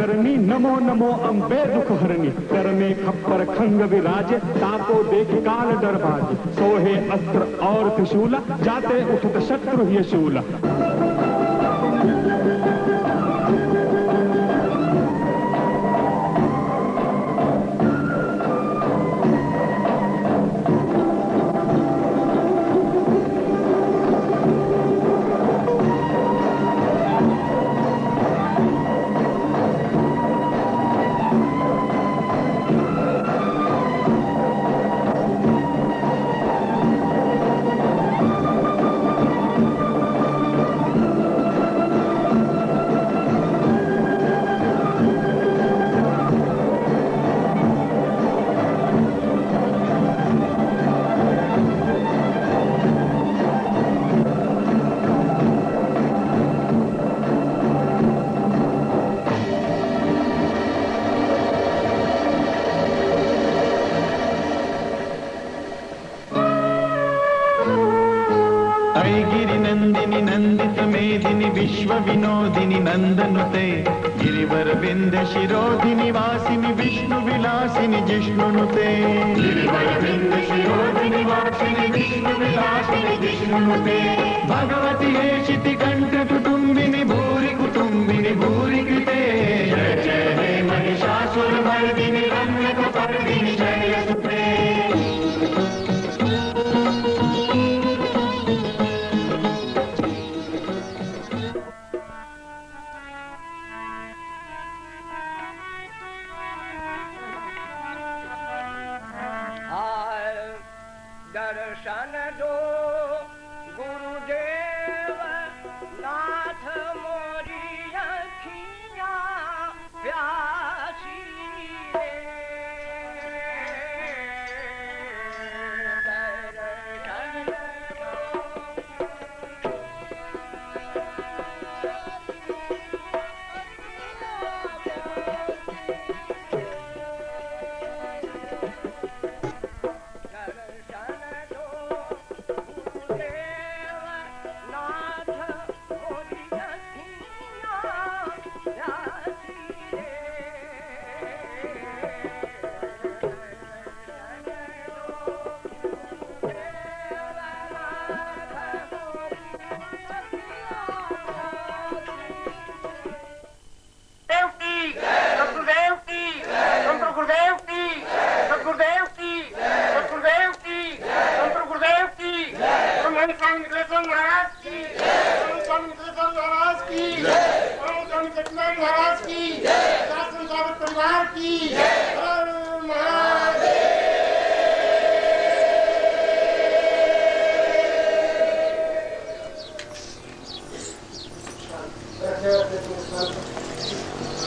करनी, नमो नमो अम्बे दुख हरनी। कर में खप्पर खंग विराज, ताको देख काल दरबाज। सोहे अस्त्र और त्रिशूला, जाते उठत शत्रु ही शूला। गिरिनंदिनी नंदित मेदिनी विश्व विनोदिनी नंदनुते। गिरिवर विंध्य शिरोधिनी वासिनी विष्णु विलासिनी जिष्णुनुते। गिरिवर विंध्य शिरोधिनी वासिनी विष्णु विलासिनी जिष्णुनुते। भगवती हेशिति कंठ कुटुंबिनी भूरि कुटुंबिनी भूरि कृते। जय जय हे महिषासुर मर्दिनी रम्यकपर्दिनी जय सुते। दर्शन दो गुरुदेव नाथ मोरी अखियाँ प्यासी रे।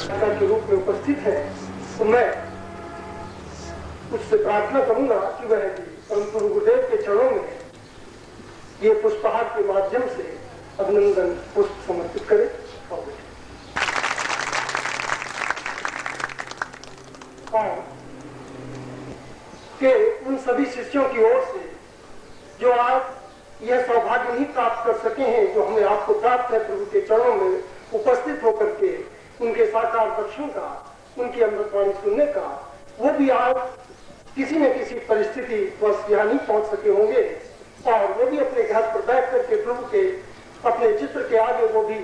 दर्शन के रूप में उपस्थित है, तो मैं उससे प्रार्थना करूंगा कि वह भी परम गुरुदेव के चरणों में ये पुष्पहार के माध्यम से अभिनंदन पुष्प समर्पित करे। और के उन सभी शिष्यों की ओर से जो आज यह सौभाग्य नहीं प्राप्त कर सके हैं, जो हमें आपको प्राप्त है प्रभु के चरणों में उपस्थित होकर के उनके साकार दर्शन का, उनकी अमृतवाणी सुनने का, वो भी आज किसी न किसी परिस्थिति बस यहाँ नहीं पहुंच सके होंगे और वो भी अपने घर पर बैठ करके प्रभु के अपने चित्र के आगे वो भी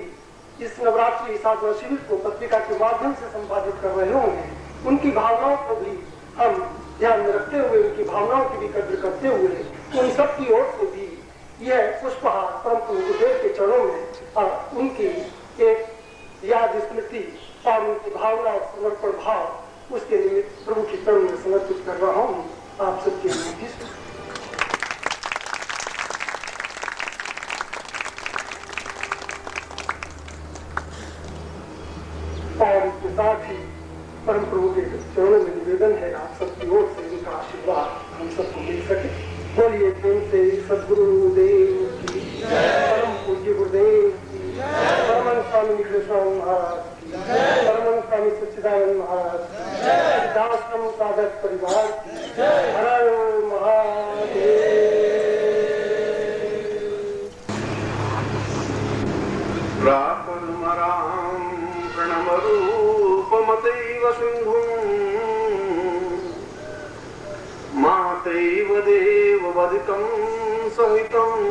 इस नवरात्रि साधना शिविर को पत्रिका के माध्यम से संपादित कर रहे होंगे। उनकी भावनाओं को भी हम ध्यान में रखते हुए, उनकी भावनाओं की भी कद्र करते हुए उन सब की ओर से भी यह पुष्पहार परम गुरुदेव के चरणों में उनकी एक याद स्मृति और उनकी भावना और समर्पण भाव उसके निमित्त प्रभु के चरण में समर्पित कर रहा हूँ। आप सबके लिए और इसके साथ ही परम प्रभु के चरणों में निवेदन है आप सबकी ओर से उनका आशीर्वाद हम सबको मिल सके। बोलिए प्रेम से सद्गुरुदेव की, परम पूज्य गुरुदेव की, परमानंद स्वामी निखिलेश्वर महाराज की, परमानंद स्वामी सच्चिदानंद महाराज की, दासम साधक परिवार की, हर हर महादेव। प्रातः प्रणम रूप स्वधिकं सहितं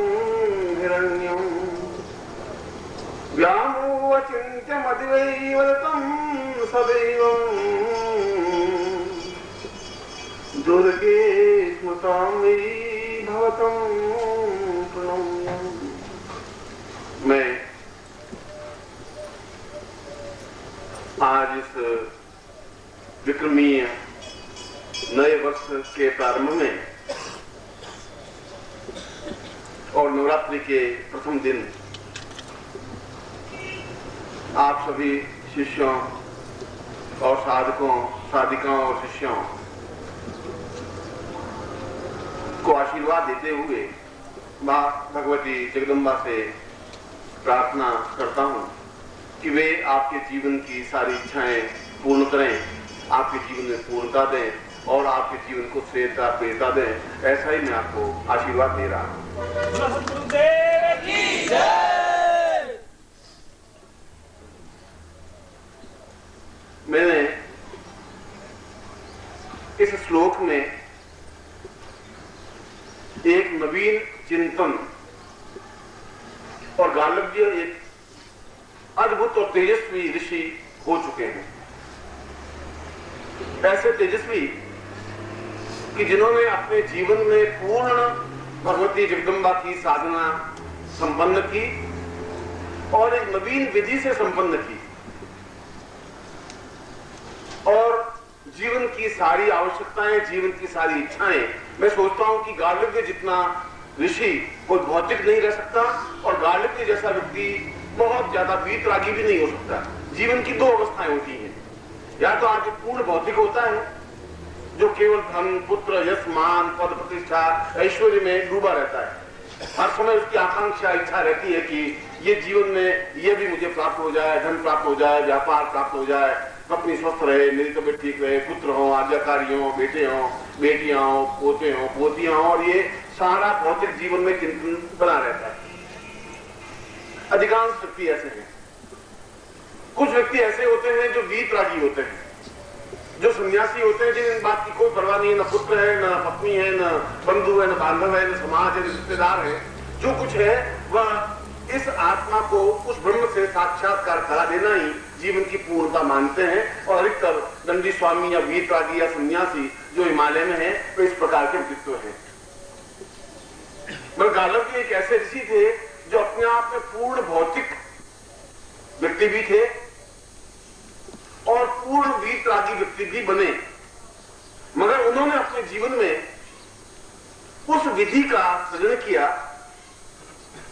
हिरण्यं व्यामोऽचिन्त्यमतिवैवदतं सदैवं दुर्गे स्मृतां वै भवतं प्रणम्य। मैं आज इस विक्रमीय नए वर्ष के प्रारंभ में और नवरात्रि के प्रथम दिन आप सभी शिष्यों और साधकों, साधिकाओं और शिष्यों को आशीर्वाद देते हुए मां भगवती जगदम्बा से प्रार्थना करता हूं कि वे आपके जीवन की सारी इच्छाएं पूर्ण करें, आपके जीवन में पूर्णता दें और आपके जीवन को श्रेयता प्रियता दें। ऐसा ही मैं आपको आशीर्वाद दे रहा हूं। मैंने इस श्लोक में एक नवीन चिंतन और गार्लभ्य एक अद्भुत और तेजस्वी ऋषि हो चुके हैं। ऐसे तेजस्वी कि जिन्होंने अपने जीवन में पूर्ण भगवती जगदम्बा की साधना संपन्न की और एक नवीन विधि से संपन्न की और जीवन की सारी आवश्यकताएं, जीवन की सारी इच्छाएं, मैं सोचता हूं कि गार्लभ्य जितना ऋषि कोई भौतिक नहीं रह सकता और गार्लभ्य जैसा व्यक्ति बहुत ज्यादा वीतरागी भी नहीं हो सकता। जीवन की दो अवस्थाएं होती हैं, या तो आगे पूर्ण भौतिक होता है जो केवल धन, पुत्र, यश, मान, पद, प्रतिष्ठा, ऐश्वर्य में डूबा रहता है। हर समय उसकी आकांक्षा, इच्छा रहती है कि ये जीवन में ये भी मुझे प्राप्त हो जाए, धन प्राप्त हो जाए, व्यापार प्राप्त हो जाए, पत्नी स्वस्थ रहे, मेरी तबीयत ठीक रहे, पुत्र हो, आज्ञाकारी हो, बेटे हो, बेटियां हो, पोते हो, पोतियां हो, और ये सारा भौतिक जीवन में चिंतन बना रहता है। अधिकांश व्यक्ति ऐसे हैं। कुछ व्यक्ति ऐसे होते हैं जो वीतरागी होते हैं, जो सन्यासी होते हैं, जिन बात की कोई परवाह नहीं है, न पुत्र है, न पत्नी है, न बंधु है, न बांधव है, न समाज है, न रिश्तेदार है। जो कुछ है वह इस आत्मा को उस ब्रह्म से साक्षात्कार करा देना ही जीवन की पूर्णता मानते हैं। और अधिकतर दंडी स्वामी या वीतरागी या सन्यासी जो हिमालय में है वो इस प्रकार के व्यक्तित्व है। मगर गार्लभ्य एक ऐसे ऋषि थे जो अपने आप में पूर्ण भौतिक व्यक्ति भी थे और पूर्ण वीतरागी व्यक्ति भी बने, मगर उन्होंने अपने जीवन में उस विधि का सृजन किया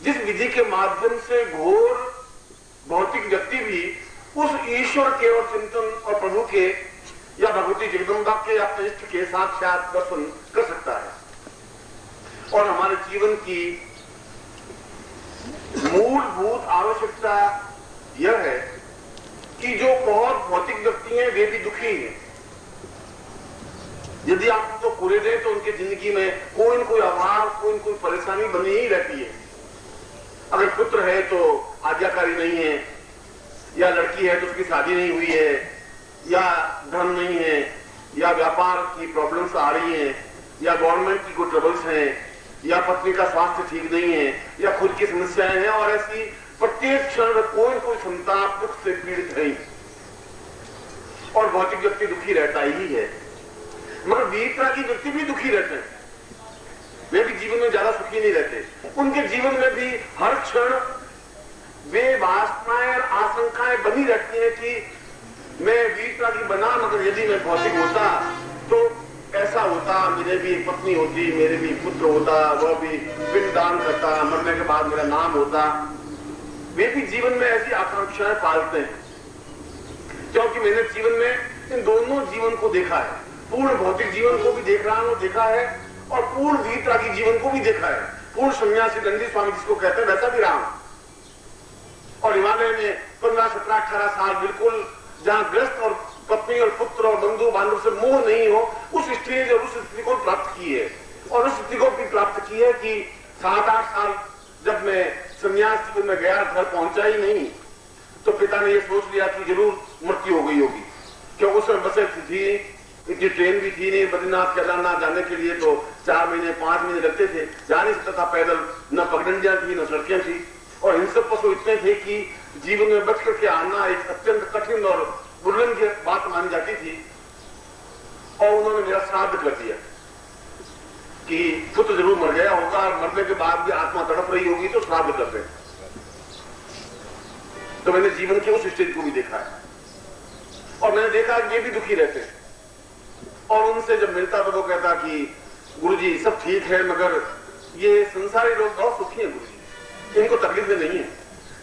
जिस विधि के माध्यम से घोर भौतिक व्यक्ति भी उस ईश्वर के और चिंतन और प्रभु के या भगवती जगदम्बा के या इष्ट के साक्षात दर्शन कर सकता है। और हमारे जीवन की मूलभूत आवश्यकता यह है कि जो बहुत भौतिक व्यक्ति हैं वे भी दुखी हैं। यदि आप तो पूरे दें तो उनकी जिंदगी में कोई न कोई अभाव, कोई न कोई परेशानी बनी ही रहती है। अगर पुत्र है तो आज्ञाकारी नहीं है, या लड़की है तो उसकी शादी नहीं हुई है, या धन नहीं है, या व्यापार की प्रॉब्लम्स आ रही हैं, या गवर्नमेंट की कोई ट्रबल्स हैं, या पत्नी का स्वास्थ्य ठीक नहीं है, या खुद की समस्याएं हैं, और ऐसी प्रत्येक क्षण कोई न कोई संताप दुख से पीड़ित है और भौतिक व्यक्ति दुखी रहता ही है। मगर वीतरागी व्यक्ति भी दुखी रहते हैं, वे भी जीवन में ज्यादा सुखी नहीं रहते। उनके जीवन में भी हर क्षण वे वासनाएं और आशंकाएं बनी रहती हैं कि मैं वीतरागी बना, मगर यदि मैं भौतिक होता तो ऐसा होता, मेरे भी पत्नी होती, मेरे भी पुत्र होता, वह भी पिंडदान करता, मरने के बाद मेरा नाम होता। वे भी जीवन में ऐसी आकांक्षाएं पालते हैं, क्योंकि मैंने जीवन में इन दोनों जीवन को देखा है। पूर्ण भौतिक जीवन को भी देख रहा हूं, देखा है, और पूर्ण वीतरागी जीवन को भी देखा है। पूर्ण सन्यासी दंडी स्वामी जिसको कहते हैं वैसा भी रहा हूं। और हिमालय में 15, 17, 18 साल बिल्कुल जहां ग्रस्त और पत्नी और पुत्र और बंधु बांधव से मोह नहीं हो, उस स्टेज और उस स्थिति को प्राप्त की है। और उस स्थिति को भी प्राप्त की है कि 7-8 साल जब मैं संन्यास जीवन में गया, घर पहुंचा ही नहीं, तो पिता ने यह सोच लिया कि जरूर मृत्यु हो गई होगी, क्योंकि उस समय बसें थी इतनी ट्रेन भी थी नहीं, बद्रीनाथ केदारनाथ जाने के लिए तो 4 महीने 5 महीने लगते थे, जा नहीं सकता था पैदल, न पगडंडियां थी न सड़कें थी, और हिंसक पशु इतने थे कि जीवन में बच करके आना एक अत्यंत कठिन और बुलंद की बात मानी जाती थी। और उन्होंने मेरा श्राद्ध कर दिया कि पुत्र जरूर मर गया होगा और मरने के बाद भी आत्मा तड़प रही होगी तो श्राद्ध कर दे। तो मैंने जीवन के उस स्टेज को भी देखा है, और मैंने देखा कि ये भी दुखी रहते हैं। और उनसे जब मिलता तो वो कहता कि गुरुजी सब ठीक है, मगर ये संसारी लोग बहुत सुखी हैं गुरुजी, इनको तकलीफें नहीं है,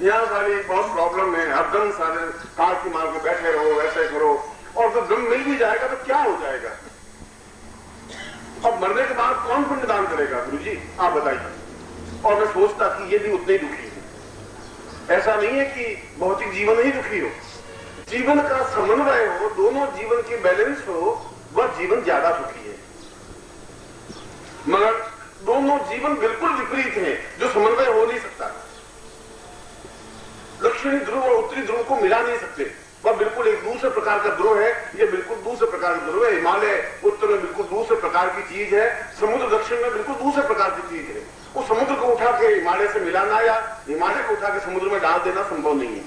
यहाँ सारी बहुत प्रॉब्लम है, हरदम सारे काट की मार के बैठे रहो, ऐसे करो, और जब दम मिल भी जाएगा तो क्या हो जाएगा? अब मरने के बाद कौन पुण्यदान करेगा गुरुजी, आप बताइए। और मैं सोचता कि ये भी उतने ही दुखी है। ऐसा नहीं है कि भौतिक जीवन ही दुखी हो, जीवन का समन्वय हो, दोनों जीवन की बैलेंस हो, वह जीवन ज्यादा सुखी है। मगर दोनों जीवन बिल्कुल विपरीत है, जो समन्वय हो नहीं सकता। दक्षिणी ध्रुव और उत्तरी ध्रुव को मिला नहीं सकते, वह बिल्कुल एक दूसरे प्रकार का ध्रुव है, ये बिल्कुल दूसरे प्रकार का ध्रुव है। हिमालय उत्तर में बिल्कुल दूसरे प्रकार की चीज है, समुद्र दक्षिण में बिल्कुल दूसरे प्रकार की चीज है। उस समुद्र को उठा के हिमालय से मिलाना या हिमालय को उठा के समुद्र में डाल देना संभव नहीं है।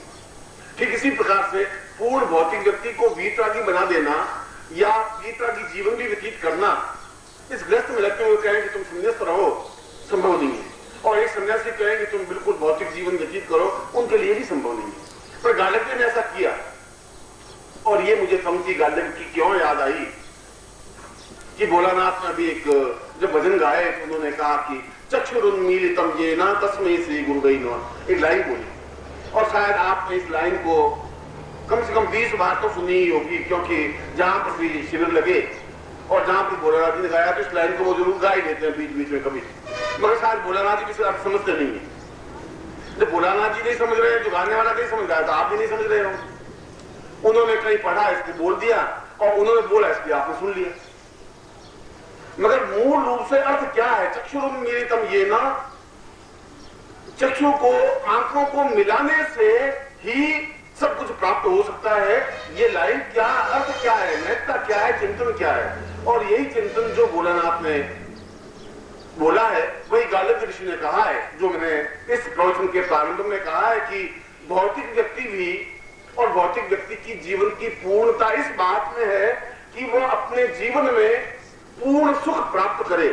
ठीक इसी प्रकार से पूर्ण भौतिक व्यक्ति को वीतरागी बना देना या वीतरागी जीवन भी व्यतीत करना, इस ग्रस्त में लगते हुए कहें कि तुम संन्यास्त रहो, संभव नहीं है। और एक सन्यासी कहें कि तुम बिल्कुल भौतिक जीवन व्यतीत करो, उनके लिए भी संभव नहीं है। पर गालिब ने ऐसा किया, और ये मुझे पंक्ति गालिब की क्यों याद आई कि भोलानाथ ने भी एक जब भजन गाए तो उन्होंने कहा कि चक्षुरुन्मीलितम येन तस्मै श्री गुरुवे नमः, एक लाइन बोली, और शायद आपने इस लाइन को कम से कम 20 बार तो सुनी ही होगी, क्योंकि जहां पर भी शिविर लगे और जहां पर भोलानाथ जी ने गाया तो इस लाइन को वो जरूर गा ही देते हैं बीच बीच में कभी, मगर शायद भोलानाथ जी किसी आप समझते नहीं है। जब भोलानाथ जी नहीं समझ रहे हैं, जो गाने वाला नहीं समझ रहा है, तो आप भी नहीं समझ रहे हो। उन्होंने कहीं पढ़ा, इसको बोल दिया, और उन्होंने बोला, इसलिए आपने सुन लिया। मगर मूल रूप से अर्थ क्या है? चक्षुरुन्मीलितम येन, चक्षु को, आंखों को मिलाने से ही सब कुछ प्राप्त हो सकता है। ये लाइन क्या अर्थ क्या है, महत्ता क्या है, चिंतन क्या है? और यही चिंतन जो भोलानाथ ने बोला है, वही गालिब ऋषि ने कहा है, जो मैंने इस प्रवचन के प्रारंभ में कहा है कि भौतिक व्यक्ति भी और भौतिक व्यक्ति की जीवन की पूर्णता इस बात में है कि वह अपने जीवन में पूर्ण सुख प्राप्त करे,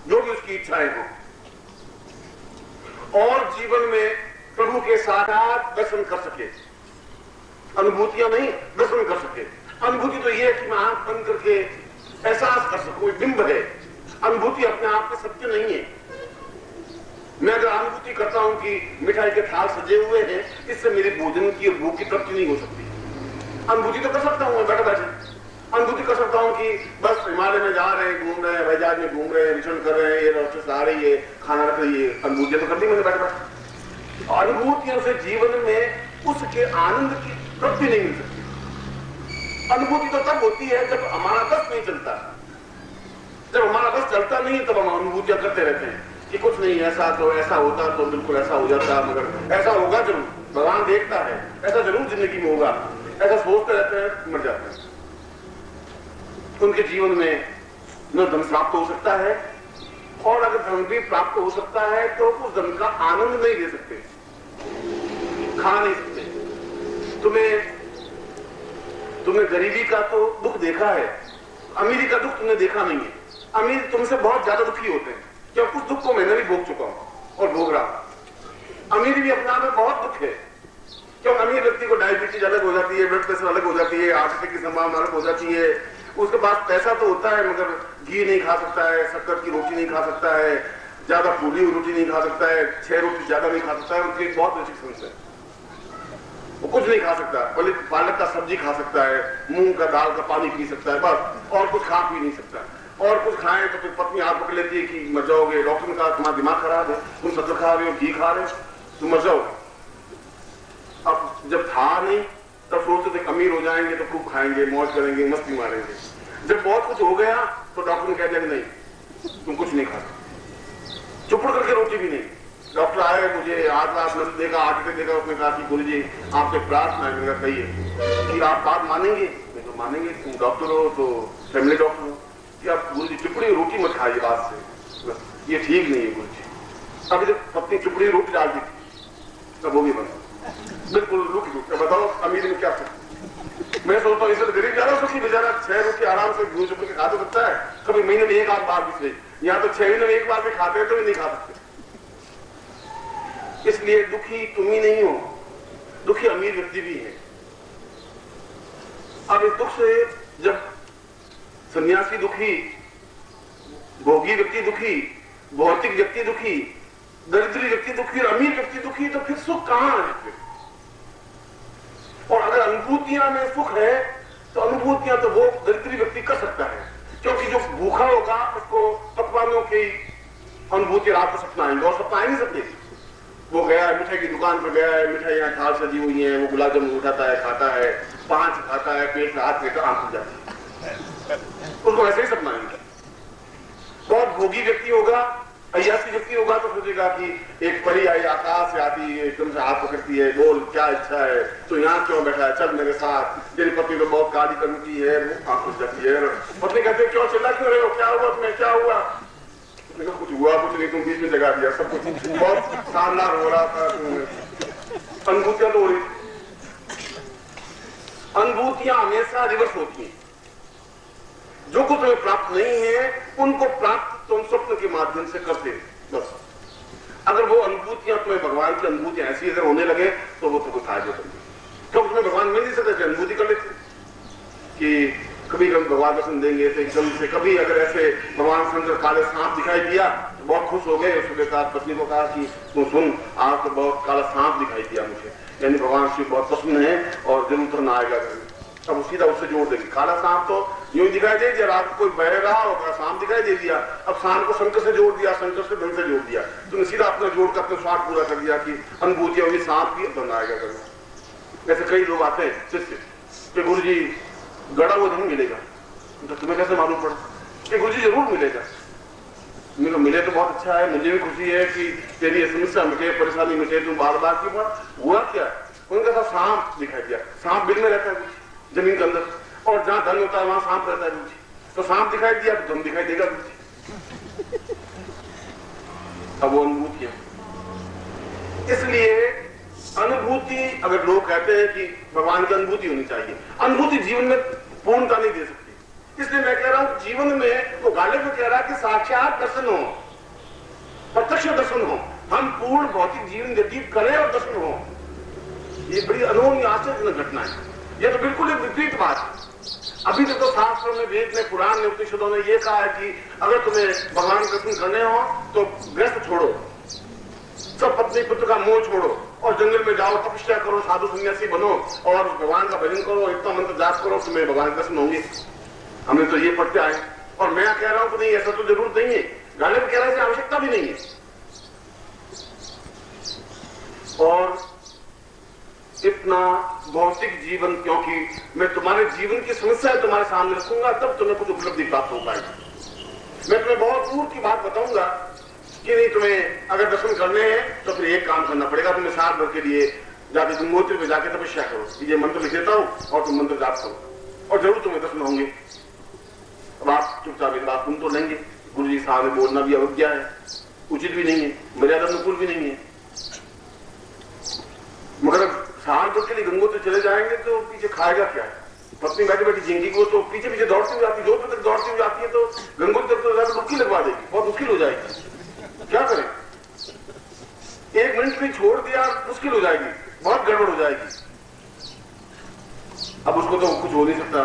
जो भी उसकी इच्छाएं हो, और जीवन में प्रभु के साथ दर्शन कर सके। अनुभूतियां नहीं, दर्शन कर सके। अनुभूति तो यह है कि मैं आंख बंद करके एहसास कर सकूं, बिंब है। अनुभूति अपने आप में सत्य नहीं है। मैं अगर अनुभूति करता हूं कि मिठाई के थाल सजे हुए हैं, इससे मेरी भोजन की और भूख की तृप्ति नहीं हो सकती। अनुभूति तो कर सकता हूं मैं बैठे बैठे, अनुभूति कर सकता हूं कि बस हिमालय में जा रहे हैं, घूम रहे हैं, वैजाज में घूम रहे हैं, विचरण कर रहे हैं, ये राक्षस आ रही है, खाना रख रही है, अनुभूतियां तो कर दी मैंने बैठे बैठे। अनुभूतियों से जीवन में उसके आनंद की तृप्ति नहीं मिल सकती। अनुभूति तो तब होती है जब हमारा बस नहीं चलता। जब हमारा बस चलता नहीं है तब हम अनुभूतियां करते रहते हैं कि कुछ नहीं, ऐसा तो ऐसा होता तो बिल्कुल ऐसा हो जाता, मगर ऐसा होगा जरूर, भगवान देखता है, ऐसा जरूर जिंदगी में होगा, ऐसा सोचते रहते हैं, मर जाते हैं। उनके जीवन में न धन प्राप्त हो सकता है, और अगर धन भी प्राप्त हो सकता है तो उस धन का आनंद नहीं ले सकते, खा नहीं सकते। तुमने गरीबी का तो दुख देखा है, अमीरी का दुख तुमने देखा नहीं है। अमीर तुमसे बहुत ज्यादा दुखी होते हैं, क्योंकि उस दुख को मैंने भी भोग चुका हूं और भोग रहा। अमीरी भी अपने आप में बहुत दुख है, क्योंकि अमीर व्यक्ति को डायबिटीज अलग हो जाती है, ब्लड प्रेशर अलग हो जाती है, हार्ट अटैक की संभावना अलग हो जाती है। उसके पास पैसा तो होता है, मगर घी नहीं खा सकता है, शक्कर की रोटी नहीं खा सकता है, ज्यादा फूली हुई रोटी नहीं खा सकता है, 6 रोटी ज्यादा नहीं खा सकता है। उनकी बहुत रेस्ट्रिक्शंस है, वो कुछ नहीं खा सकता, भले पालक का सब्जी खा सकता है, मूंग का दाल का पानी पी सकता है, बस, और कुछ खा पी नहीं सकता। और कुछ खाएं तो फिर पत्नी हाथ पकड़ लेती है कि मर जाओगे, डॉक्टर ने कहा तुम्हारा दिमाग खराब है, तुम शक्कर खा रहे हो, घी खा रहे हो, तुम मर जाओगे। अब जब था नहीं तब सोचते थे अमीर हो जाएंगे तो खूब खाएंगे, मौज करेंगे, मस्ती मारेंगे। जब बहुत कुछ हो गया तो डॉक्टर ने कह दिया नहीं, तुम कुछ नहीं खा सकते, चुपड़ करके रोटी भी नहीं। डॉक्टर आए, मुझे हाथ देखा, हार्ट अटैक देखा, उसने कहा कि गुरु जी आपसे प्रार्थना है, कहिए कि आप बात मानेंगे। मैं तो मानेंगे, तुम डॉक्टर हो तो फैमिली डॉक्टर हो, कि आप गुरु जी टुकड़ी रोटी मत खाइए बात से, ये ठीक नहीं है गुरु जी। अभी तक पत्नी टुकड़ी रोटी डाल दी थी, तब वो भी बंद, बिल्कुल रुकी रुक। बताओ अमीर में क्या सकते। मैं सोचता हूँ इसे गरीब जा रहा हूँ, बेचारा 6 रोटी आराम से घूस के खा तो सकता है, कभी महीने में 1 आध बार भी सही, यहाँ तो 6 महीने में 1 बार भी खाते हैं तो भी नहीं खा सकते। इसलिए दुखी तुम ही नहीं हो, दुखी अमीर व्यक्ति भी है। अब इस दुख से जब सन्यासी दुखी, भोगी व्यक्ति दुखी, भौतिक व्यक्ति दुखी, दरिद्री व्यक्ति दुखी और अमीर व्यक्ति दुखी, तो फिर सुख कहां है फिर? और अगर अनुभूतियां में सुख है तो अनुभूतियां तो वो दरिद्री व्यक्ति कर सकता है, क्योंकि जो भूखा होगा उसको पकवानों की अनुभूति रात को सपना आएंगे, और सपना आ नहीं सकते। वो गया है मिठाई की दुकान पर, गया है मिठाइयां थाल सजी हुई है, वो गुलाब जामुन उठाता है, खाता है, 5 खाता है, पेट में हाथ लेकर आंख खुल जाती है, उसको ऐसे ही सपना आएंगे। बहुत भोगी व्यक्ति होगा, अय्यासी व्यक्ति होगा तो सोचेगा कि एक परी आई आकाश से आती है, एकदम से हाथ पकड़ती है, बोल क्या इच्छा है, तो यहाँ क्यों बैठा है, चल मेरे साथ, तेरी पत्नी तो बहुत काली करती है, वो आंख खुल जाती है। पत्नी कहते क्यों चिल्ला क्यों रहे हो, क्या हुआ तुम्हें, क्या हुआ? कुछ हुआ कुछ नहीं, तुम बीच में जगा दिया, सब कुछ बहुत शानदार हो रहा था। अनुभूतियां तो हो रही, अनुभूतियां हमेशा रिवर्स होती हैं। जो कुछ तुम्हें प्राप्त नहीं है उनको प्राप्त तुम स्वप्न के माध्यम से करते हो बस। अगर वो अनुभूतियां तुम्हें भगवान की अनुभूति ऐसी अगर होने लगे तो वो तुमको फायदे करेंगे, क्योंकि तुम्हें भगवान मिल नहीं सकते, अनुभूति कर लेते कि कभी कभी भगवान दर्शन देंगे तो एकदम से, कभी अगर ऐसे भगवान शंकर काले सांप दिखाई दिया तो बहुत खुश हो गए। उसके बाद पत्नी को कहा कि तू सुन, आज तो बहुत काला सांप दिखाई दिया मुझे, यानी भगवान शिव बहुत पसंद है और जरूर उतरना आएगा। अब वो सीधा उससे जोड़ देगी, काला सांप तो यूं ही दिखाई दे दिया, रात को कोई बह रहा और सांप दिखाई दे दिया, अब सांप को शंकर से जोड़ दिया, शंकर से धन से जोड़ दिया, तुमने सीधा अपना जोड़ कर अपना स्वार्थ पूरा कर दिया कि अनुभूति होगी सांप की, धन आएगा करना। ऐसे कई लोग आते हैं शिष्य कि गुरु जी गड़ा हुआ धन मिलेगा, तो तुम्हें कैसे मालूम पड़ा कि गुरु जी जरूर मिलेगा? मेरे को मिले तो बहुत अच्छा है, मुझे भी खुशी है कि तेरी समस्या मिटे, परेशानी मिटे, तुम बार बार की बात हुआ क्या? उनका साथ सांप दिखाई दिया, सांप बिल में रहता है जमीन के अंदर, और जहां धन होता है वहां सांप रहता है गुरु जी, तो सांप दिखाई दिया तो धन दिखाई देगा गुरु जी। अब वो अनुभूतियां, इसलिए अनुभूति, अगर लोग कहते हैं कि भगवान की अनुभूति होनी चाहिए, अनुभूति जीवन में पूर्णता नहीं दे सकती। इसलिए मैं कह रहा हूं जीवन में वो गालिब में कह रहा है कि साक्षात दर्शन हो, प्रत्यक्ष दर्शन हो, हम पूर्ण भौतिक जीवन व्यतीत करें और दर्शन हो। ये बड़ी अनोखी आश्चर्यजनक घटना है, ये तो बिल्कुल एक विपरीत बात है। अभी तक तो शास्त्रों में, वेद में, पुराण में, उपनिषदों ने ये कहा है कि अगर तुम्हें भगवान के दर्शन करने हो तो व्यस्त छोड़ो, सब पत्नी पुत्र का मोह छोड़ो और जंगल में जाओ, तपस्या करो, साधु सन्यासी बनो और भगवान का भजन करो, इतना मंत्र जाप करो, तुम्हें भगवान दर्शन होंगे। हमने तो ये पढ़ते आए, और मैं कह रहा हूं कि नहीं, ऐसा तो जरूरत नहीं है, गालिब कह रहा है आवश्यकता भी नहीं है। और इतना भौतिक जीवन, क्योंकि मैं तुम्हारे जीवन की समस्या तुम्हारे सामने रखूंगा तब तुम्हें कुछ उपलब्धि प्राप्त हो पाएगी। मैं तुम्हें बहुत दूर की बात बताऊंगा कि नहीं, तुम्हें अगर दर्शन करने हैं तो फिर एक काम करना पड़ेगा, तुम्हें साल भर के लिए जाके गंगोत्री में जाके तपस्या करो, ये मंत्र लिख देता हूं और तुम मंत्र जाप करो और जरूर तुम्हें दर्शन होंगे। अब आप चुपचाप एक बात सुन तो लेंगे, गुरु जी सामने बोलना भी अवज्ञा है, उचित भी नहीं है, मर्यादा अनुकूल भी नहीं है, मगर साल भर के लिए गंगोत्री चले जाएंगे तो पीछे खाएगा क्या? पत्नी बैठी बैठी जिंदगी को तो पीछे पीछे दौड़ती हुई आती, 2 बजे तक दौड़ती हुई आती है तो गंगोत्री तक तो डुबकी लगवा देगी, बहुत मुश्किल हो जाएगी। क्या करें? 1 मिनट भी छोड़ दिया मुश्किल हो जाएगी, बहुत गड़बड़ हो जाएगी। अब उसको तो कुछ हो नहीं सकता,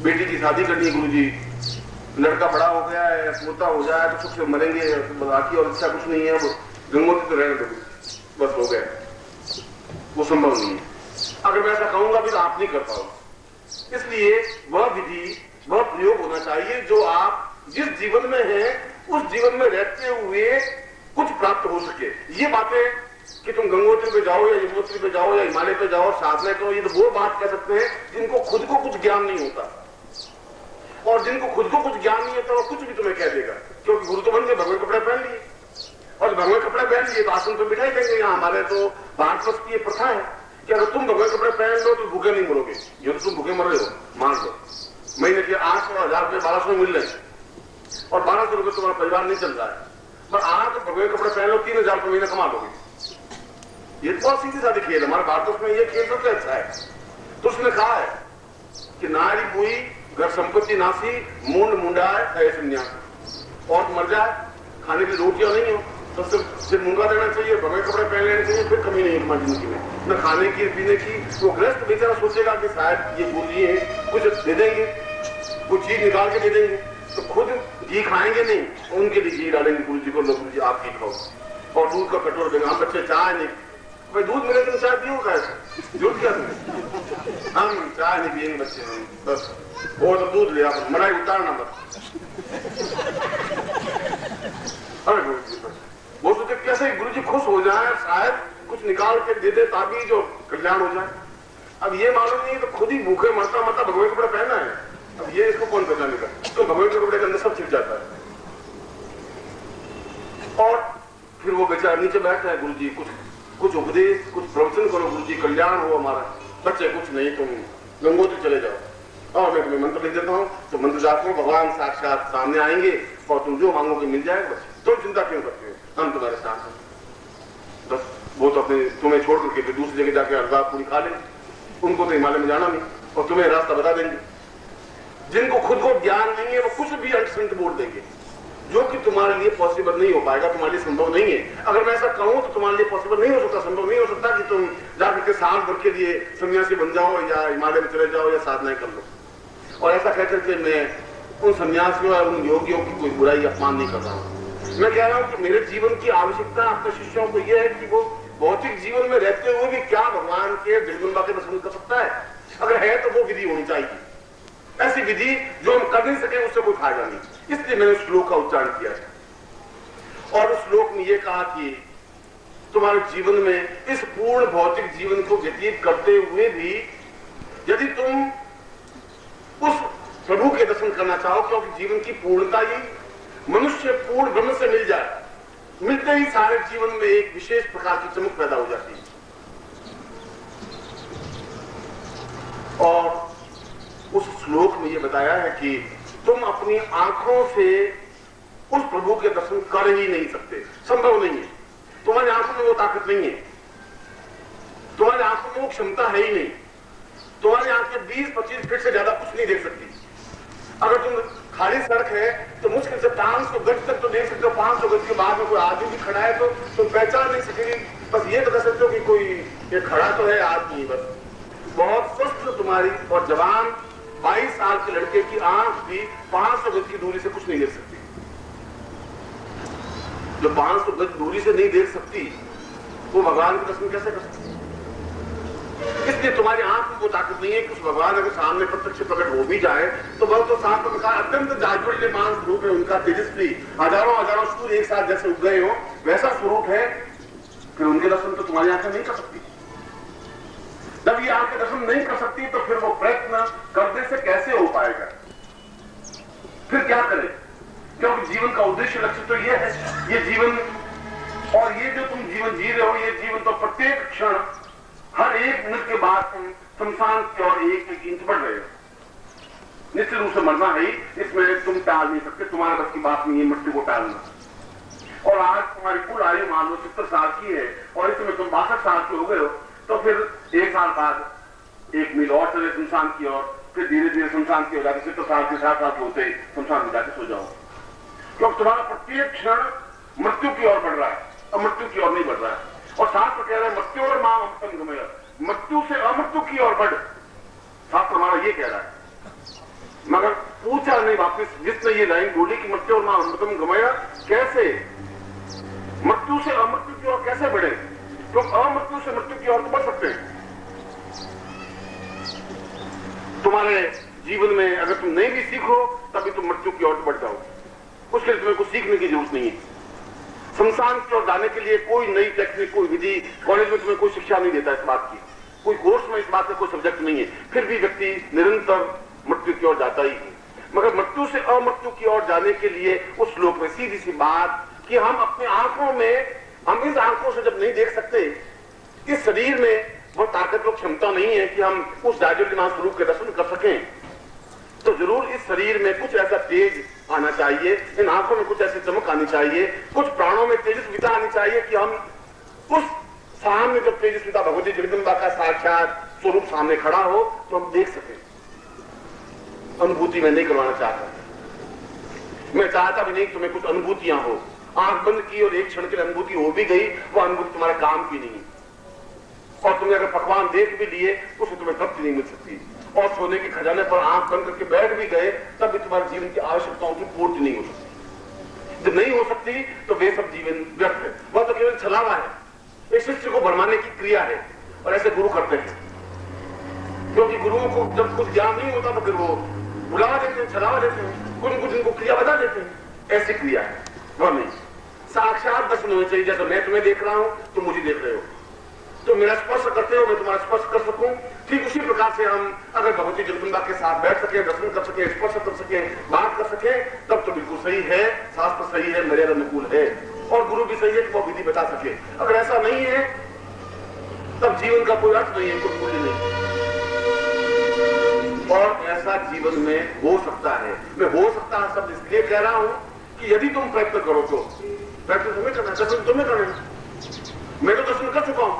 बेटी की शादी करनी है गुरु जी, लड़का बड़ा हो गया है, मोटा हो जाए तो सुख से मरेंगे, बाकी और इच्छा कुछ नहीं है, वो गंगोत्री तो रहने दो, बस हो गया, वो संभव नहीं है। अगर मैं ऐसा कहूंगा भी तो आप नहीं कर पाओगे। इसलिए वह विधि, वह प्रयोग होना चाहिए जो आप जिस जीवन में है उस जीवन में रहते हुए कुछ प्राप्त हो सके। ये बातें कि तुम गंगोत्री पे जाओ या यमुनोत्री पे जाओ या हिमालय पे जाओ, साधना करो, ये तो वो बात कह सकते हैं जिनको खुद को कुछ ज्ञान नहीं होता, और जिनको खुद को कुछ ज्ञान नहीं होता वो कुछ भी तुम्हें कह देगा, क्योंकि गुरु तो बन गए, भगवान कपड़े पहन लिए, और भगवान कपड़े पहन लिए तो आसन पर बिठाई देंगे। यहाँ हमारे तो भारतवर्ष की ये प्रथा है कि अगर तुम भगवान कपड़े पहन लो तो भूखे नहीं मरोगे, ये तो तुम भूखे मर रहे हो, मान लो। में 1200 मिल रहे हैं और 1200 रुपए तुम्हारा परिवार नहीं चल रहा है, पर आज तो भगवे कपड़े पहन लो 3000 रुपये महीना कमा लोगे। ये तो बहुत सीधी साधी खेल, हमारे भारत में ये खेल सबसे अच्छा है। तो उसने कहा है कि नारी मुई घर संपत्ति नासी मुंड मुंडाए है संन्यास, और मर जाए खाने की रोटियां नहीं हो तो सिर्फ मुंगा देना चाहिए, भगवे कपड़े पहन लेने चाहिए, फिर कमी नहीं है तुम्हारी जिंदगी में न खाने की पीने की। वो गृहस्थ बेचारा सोचेगा कि शायद ये गुरुजी है कुछ दे देंगे, कुछ चीज निकाल के दे देंगे, तो खुद घी खाएंगे नहीं, उनके लिए घी डालेंगे गुरुजी को, लो गुरुजी आप घी खाओ, और दूध का कटोरा देंगे। हम बच्चे चाय नहीं, भाई दूध मिले तो चाय पियो, कैसे झूठ क्या तुम्हें, हम चाय नहीं पियेंगे बच्चे, बस वो तो दूध ले आप मलाई उतारना मत। अरे वो सोचे कैसे गुरुजी खुश हो जाए, शायद कुछ निकाल के दे दे ताकि जो कल्याण हो जाए। अब ये मालूम नहीं तो खुद ही भूखे मरता मरता भगवे कपड़े पहना है, अब ये इसको कौन पहचानेगा? तो भगवे के कपड़े के अंदर सब छिप जाता है। और फिर वो बेचारा नीचे बैठता है, गुरुजी कुछ उपदेश, कुछ प्रवचन करो गुरुजी, कल्याण हो हमारा। बच्चे कुछ नहीं, तुम गंगोत्री चले जाओ और मैं तुम्हें मंत्र लिख देता हूँ, तो मंत्र जाते हो भगवान साक्षात सामने आएंगे और तुम जो मांगोगे मिल जाएगा। बच्चे तुम चिंता क्यों करते हो, हम तुम्हारे साथ हैं। बस वो तो अपने तुम्हें छोड़ करके फिर दूसरी जगह जाके हलवा पूरी खा लेंगे, उनको तो हिमालय में जाना नहीं, और तुम्हें रास्ता बता देंगे। जिनको खुद को ज्ञान नहीं है वो कुछ भी अंट बोल देंगे, जो कि तुम्हारे लिए पॉसिबल नहीं हो पाएगा, तुम्हारे लिए संभव नहीं है। अगर मैं ऐसा कहूं तो तुम्हारे लिए पॉसिबल नहीं हो सकता, संभव नहीं हो सकता कि तुम जाकर के साल भर के लिए सन्यासी बन जाओ या हिमालय में चले जाओ या साधनाएं कर लो। और ऐसा कहकर के मैं उन सन्यासियों या उन योगियों की कोई बुराई अपमान नहीं कर रहा हूं। मैं कह रहा हूं कि मेरे जीवन की आवश्यकता अपने शिष्यों को यह है कि वो भौतिक जीवन में रहते हुए भी क्या भगवान के जगदम्बा के दर्शन कर सकता है। अगर है तो वो विधि होनी चाहिए, ऐसी विधि जो हम कर नहीं सके उससे कोई फायदा नहीं। इसलिए मैंने उस श्लोक का उच्चारण किया है और उस श्लोक में यह कहा कि तुम्हारे जीवन में इस पूर्ण भौतिक जीवन को व्यतीत करते हुए भी यदि तुम उस प्रभु के दर्शन करना चाहो, क्योंकि जीवन की पूर्णता ही मनुष्य पूर्ण ब्रह्म से मिल जाए, मिलते ही सारे जीवन में एक विशेष प्रकार की चमक पैदा हो जाती है। और उस श्लोक में यह बताया है कि तुम अपनी आंखों से उस प्रभु के दर्शन कर ही नहीं सकते, संभव नहीं है। तुम्हारी आंखों में वो ताकत नहीं है, तुम्हारी आंखों में वो क्षमता है ही नहीं। तुम्हारी आंखें 20-25 फीट से ज्यादा कुछ नहीं देख सकती। अगर तुम खाली सड़क है तो मुश्किल से 500 गज तक तो देख सकते हो, 500 गज के बाद में कोई आदमी भी खड़ा है तो तुम पहचान नहीं सकेगी। बस ये तो कह सकते हो कि कोई ये खड़ा तो है आदमी, बस बहुत स्वस्थ तुम्हारी और जवान 22 साल के लड़के की आंख भी 500 गज की दूरी से कुछ नहीं देख सकती। जो 500 गज दूरी से नहीं देख सकती वो भगवान के दर्शन कैसे कर सकती? इसलिए तुम्हारी आंख में वो ताकत नहीं है कि उस भगवान अगर सामने प्रत्यक्ष प्रकट हो भी जाए तो वह तो साफ प्रकार अत्यंत जाज्वल्यमान स्वरूप है उनका, तेजस्वी, हजारों सूर्य एक साथ जैसे उग गए हो वैसा स्वरूप है। फिर उनके दर्शन तो तुम्हारी आंखें नहीं कर सकती। जब ये आंखें दर्शन नहीं कर सकती तो फिर वो प्रयत्न करने से कैसे हो पाएगा? फिर क्या करें? क्योंकि जीवन का उद्देश्य लक्ष्य तो ये है, ये जीवन और ये जो तुम जीवन जी रहे हो, ये जीवन तो प्रत्येक क्षण हर एक मिनट के बाद तुम शमशान की ओर एक इंच बढ़ रहे हो। निश्चित रूप से मरना है, इसमें तुम टाल नहीं सकते, तुम्हारे बस की बात नहीं है मृत्यु को टालना। और आज तुम्हारी कुल आयु मान लो 70 साल की है और इसमें तुम 62 साल के हो गए हो, तो फिर 1 साल बाद 1 मील और चले शमशान की ओर, फिर धीरे धीरे शमशान की हो जाती 70 साल के 60 साल के होते ही शमशान में जाके सो जाओ। क्योंकि तुम्हारा प्रत्येक क्षण मृत्यु की ओर बढ़ रहा है, अमृत्यु की ओर नहीं बढ़ रहा है। और शास्त्र कह रहा है मृत्यु और मां अमृतम गमय, मृत्यु से अमृत्यु की ओर बढ़, शास्त्र हमारा ये कह रहा है। मगर पूछा नहीं वापिस जिसने ये लाइन बोली कि मृत्यु और मां अमृतम गमय, कैसे मृत्यु से अमृत्यु की ओर कैसे बढ़े? तो अमृत्यु से मृत्यु की ओर तो बढ़ सकते हैं। तुम्हारे जीवन में अगर तुम नहीं भी सीखो तभी तुम मृत्यु की ओर बढ़ जाओ, उसके लिए तुम्हें कुछ सीखने की जरूरत नहीं है। शमशान की ओर जाने के लिए कोई नई टेक्निक, कोई विधि कॉलेज में तुम्हें कोई शिक्षा नहीं देता इस बात की, कोई कोर्स में इस बात का कोई सब्जेक्ट नहीं है, फिर भी व्यक्ति निरंतर मृत्यु की ओर जाता ही है। मगर मृत्यु से अमृत्यु की ओर जाने के लिए उस श्लोक में सीधी सी बात कि हम अपनी आंखों में, हम इस आंखों से जब नहीं देख सकते, इस शरीर में वो ताकत और क्षमता नहीं है कि हम उस जाज्वल्यमान स्वरूप के दर्शन कर सकें, तो जरूर इस शरीर में कुछ ऐसा तेज आना चाहिए, इन आंखों में कुछ ऐसी चमक आनी चाहिए, कुछ प्राणों में तेजस्विता आनी चाहिए कि हम उस सामने जब तेजस्विता भगवती जगदम्बा का साक्षात स्वरूप सामने खड़ा हो तो हम देख सकें। अनुभूति में नहीं करवाना चाहता, मैं चाहता भी नहीं तुम्हें कुछ अनुभूतियां हो। आंख बंद की और एक क्षण के लिए अनुभूति हो भी गई, वो अनुभूति तुम्हारे काम की नहीं, और तुमने अगर पकवान देख भी लिए तो उससे तुम्हें तृप्ति नहीं मिल सकती, और सोने के खजाने पर आंख बंद करके बैठ भी गए तब भी तुम्हारे जीवन की आवश्यकताओं की पूर्ति नहीं हो सकती। जब नहीं हो सकती तो वे सब जीवन व्यर्थ है, वह तो केवल छलावा है, एक शिष्य को भरमाने की क्रिया है। और ऐसे गुरु करते हैं, क्योंकि गुरुओं को जब कुछ ज्ञान नहीं होता तो फिर वो बुलावा देते हैं, छलावा देते हैं, कुछ कुछ इनको क्रिया बता देते हैं। ऐसी क्रिया है, वह नहीं। साक्षात दर्शन होने चाहिए, जैसे मैं तुम्हें देख रहा हूं तुम मुझे देख रहे हो, तो मेरा स्पर्श करते हो मैं तुम्हारा स्पर्श कर सकूं, ठीक उसी प्रकार से हम अगर भगवती जगदम्बा के साथ बैठ सके, दर्शन कर सके, स्पर्श कर सके, बात कर सके, तब तो बिल्कुल सही है, शास्त्र सही है, मर्यादा अनुकूल है, और गुरु भी सही है कि वो विधि बता सके। अगर ऐसा नहीं है तब जीवन का कोई अर्थ नहीं है, कोई मूल्य नहीं। और ऐसा जीवन में हो सकता है, मैं हो सकता है शब्द इसलिए कह रहा हूं कि यदि तुम प्रयत्न करो तो प्रयत्न तुम्हें करना है, दर्शन तुम्हें करना है। मैं तो दर्शन कर चुका हूं,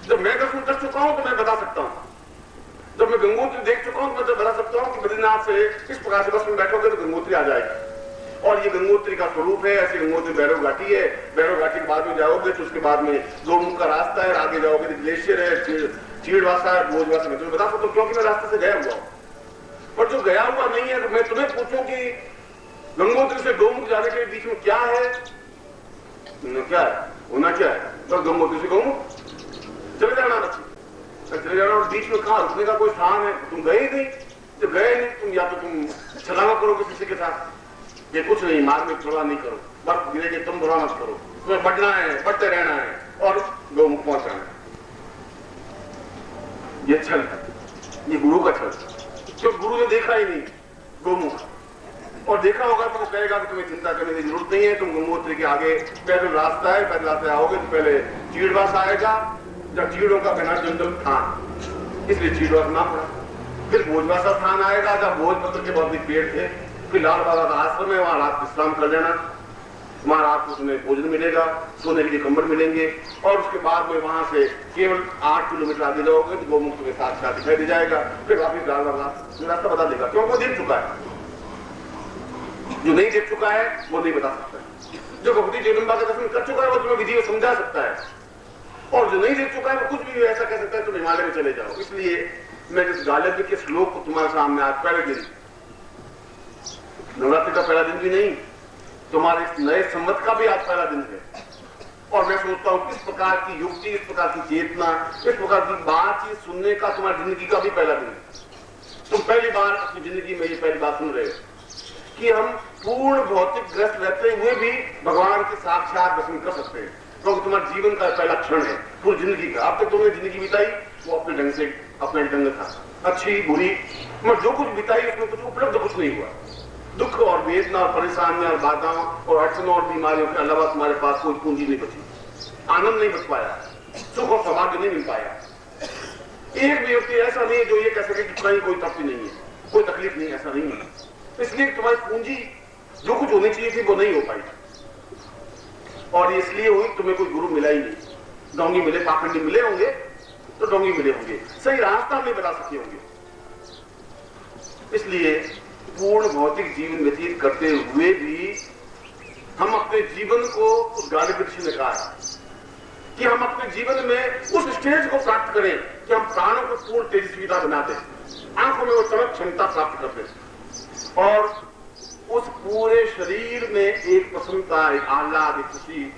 जब मैं दर्शन कर चुका हूं तो मैं बता सकता हूं, जब मैं गंगोत्री देख चुका हूं तो मैं तो बता सकता हूं कि बद्रीनाथ से इस प्रकार से बस में बैठोगे तो गंगोत्री आ जाएगी, और ये गंगोत्री का स्वरूप है। ऐसे गंगोत्री भैरव घाटी है, भैरव घाटी के बाद में जाओगे तो उसके बाद में गोमुख का रास्ता है, आगे जाओगे तो ग्लेशियर है, चीड़वासा है, भोजवासा। मैं तुम्हें बता सकता हूँ क्योंकि मैं रास्ते से गया हुआ हूं। पर जो गया हुआ नहीं है तो मैं तुम्हें पूछूं कि गंगोत्री से गोमुख जाने के बीच में क्या है, क्या है, होना क्या है, तो गंगोत्री से गोमुख चले जाना, चले जाना, और बीच में कहां रुकने का कोई स्थान है? तुम गए ही नहीं, जब गए नहीं तुम या तो तुम छलावा करोगे किसी के साथ, ये कुछ नहीं, मार्ग में थोड़ा नहीं करो, बर्फ गिरेगी तुम थोड़ा मत करो, तुम्हें बढ़ना है, बढ़ते रहना है और गोमुख पहुंचाना है। ये छल है, ये गुरु का छल, क्योंकि गुरु ने देखा ही नहीं गोमुख, और देखा होगा तो वो कहेगा कि तुम्हें चिंता करने की जरूरत नहीं है, तुम गंगोत्री के आगे पैदल रास्ता है, पैदल रास्ते आओगे तो पहले चीड़वास आएगा, जब चीड़ों का घना जंगल था इसलिए चीड़वास नाम पड़ा, फिर भोजवासा स्थान आएगा जब भोजपत्र के बहुत पेड़ थे, फिर लाल बाबा का आश्रम है, वहां रात विश्राम कर लेना, वहां रात को तुम्हें भोजन मिलेगा, सोने के लिए कंबल मिलेंगे, और उसके बाद में वहां से केवल 8 किलोमीटर आगे जाओगे तो गोमुख तुम्हें साथ साथ दिखाई दे जाएगा, फिर वापिस लाल बाबा रास्ता बता देगा, क्योंकि वो देख चुका है। जो नहीं देख चुका है वो नहीं बता सकता, जो भगवती जगदम्बा का दर्शन कर चुका है वो तुम्हें विधि में समझा सकता है, और जो नहीं देख चुका है वो कुछ भी ऐसा कह सकता है तुम हिमालय में चले जाओ। इसलिए मैं इस गालिब के श्लोक को तुम्हारे सामने आज पहले दिन, नवरात्रि का पहला दिन भी नहीं, तुम्हारे इस नए संवत का भी आज पहला दिन है, और मैं सोचता हूं किस प्रकार की युक्ति, इस प्रकार की चेतना, इस प्रकार की बातचीत सुनने का तुम्हारी जिंदगी का भी पहला दिन है। तुम पहली बार अपनी जिंदगी में ये पहली बात सुन रहे हो कि हम पूर्ण भौतिक ग्रस्त रहते हुए भी भगवान के साक्षात दर्शन कर सकते हैं, क्योंकि तुम्हारे जीवन का पहला क्षण है पूरी जिंदगी का। अब तक तुमने जिंदगी बिताई वो अपने ढंग से, अपने ढंग था, अच्छी बुरी, मगर जो कुछ बिताई उसमें कुछ उपलब्ध कुछ नहीं हुआ। दुख और वेदना और परेशानियां और बाधाओं और अड़चनों और बीमारियों के अलावा तुम्हारे पास कोई पूंजी नहीं बची, आनंद नहीं बच पाया, सुख और सौभाग्य नहीं मिल पाया। एक भी व्यक्ति ऐसा नहीं है जो ये कह सके कि कहीं कोई तकलीफ नहीं है, कोई तकलीफ नहीं, ऐसा नहीं है। इसलिए तुम्हारी पूंजी जो कुछ होनी चाहिए थी वो नहीं हो पाई, और इसलिए हुई तुम्हें कोई गुरु मिला ही नहीं। डोंगी मिले, पाखंडी मिले होंगे तो डोंगी मिले होंगे, सही रास्ता नहीं बता सके होंगे। इसलिए पूर्ण भौतिक जीवन व्यतीत करते हुए भी हम अपने जीवन को, उस गालिब ऋषि ने कहा कि हम अपने जीवन में उस स्टेज को प्राप्त करें कि हम प्राणों को पूर्ण तेजस्विता बना दें, आंखों में वो चमक क्षमता प्राप्त कर दें, और उस पूरे शरीर में एक प्रसन्नता, एक आह्लाद, एक खुशी,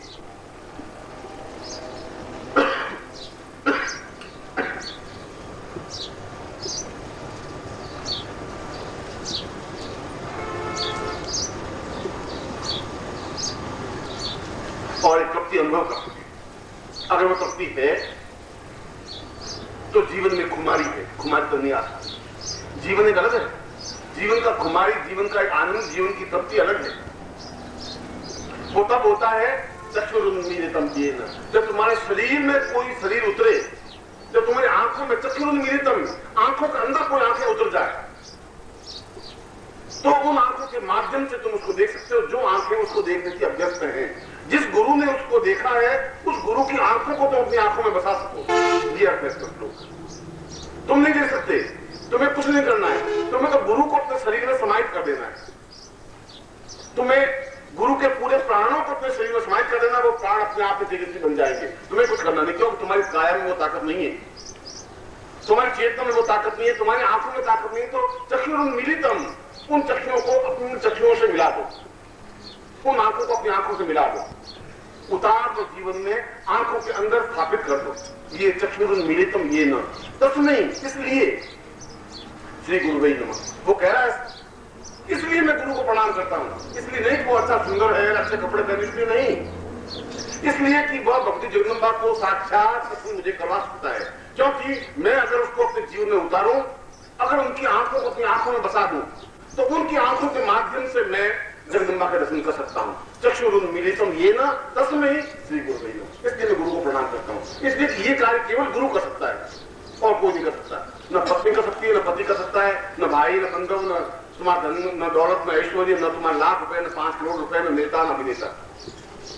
और एक तृप्ति अनुभव कर सके। अगर वो तृप्ति है तो जीवन में खुमारी है, खुमारी तो नहीं आता। जीवन एक अलग है, जीवन का खुमारी, जीवन का एक आनंद, जीवन की तृप्ति अलग है। वो तब होता है चक्षुरुन्मीलितम येन, जब तुम्हारे शरीर में कोई शरीर उतरे, जब तुम्हारी आंखों में चक्षुरुन्मीलितम, आंखों के अंदर कोई आंखें उतर जाए, के माध्यम से तुम उसको देख सकते हो, जो आंखें उसको देखने की अभ्यस्त हैं। जिस गुरु ने उसको देखा है, उस गुरु की आंखों को तुम अपनी आंखों में बसा सको। ये अर्थ है श्लोक। तुम नहीं देख सकते, तुम्हें कुछ नहीं करना है, तुम्हें तो गुरु को अपने शरीर में समाहित कर देना है। तुम्हें गुरु के पूरे प्राणों को अपने शरीर में समाहित कर देना, वो प्राण अपने आप में तेजस्वी बन जाएंगे। तुम्हें कुछ करना नहीं, क्योंकि तुम्हारी काया में वो ताकत नहीं है, तुम्हारी चेतना में वो ताकत नहीं है, तुम्हारी आंखों में ताकत नहीं है। तो चक्षुरुन्मीलितम, उन चक्षुओं को अपनी चक्षुओं से मिला दो, उन आंखों को अपनी आंखों से मिला दो, उतार दो जीवन में, आंखों के अंदर स्थापित कर दो। ये चक्षुरुन्मीलितम ये न तस्मै, इसलिए श्री गुरुवे नमः। वो कह रहा है इसलिए मैं गुरु को प्रणाम करता हूं, इसलिए नहीं वो अच्छा सुंदर है, अच्छे कपड़े पहने, इसलिए नहीं, इसलिए कि वह भक्ति जगदम्बा को साक्षात कृष्ण मुझे करवा सकता है। क्योंकि मैं अगर उसको अपने जीवन में उतारूं, अगर उनकी आंखों को अपनी आंखों में बसा दूं, तो उनकी आंखों के माध्यम से मैं जगदम्बा के दर्शन कर सकता हूं। चक्षुरुन्मीलितम ये न तस्मै श्री गुरुवे नमः। इसलिए मैं गुरु को प्रणाम करता हूं, इसलिए कि ये कार्य केवल गुरु कर सकता है और कोई नहीं कर सकता। न पत्नी कर सकती है, न पति कर सकता है, न भाई, न बंधु, न तुम्हारा धन, न दौलत, न ऐश्वर्य, न तुम्हारे लाख रुपए, न 5 करोड़ रुपए, न नेता, न अभिनेता,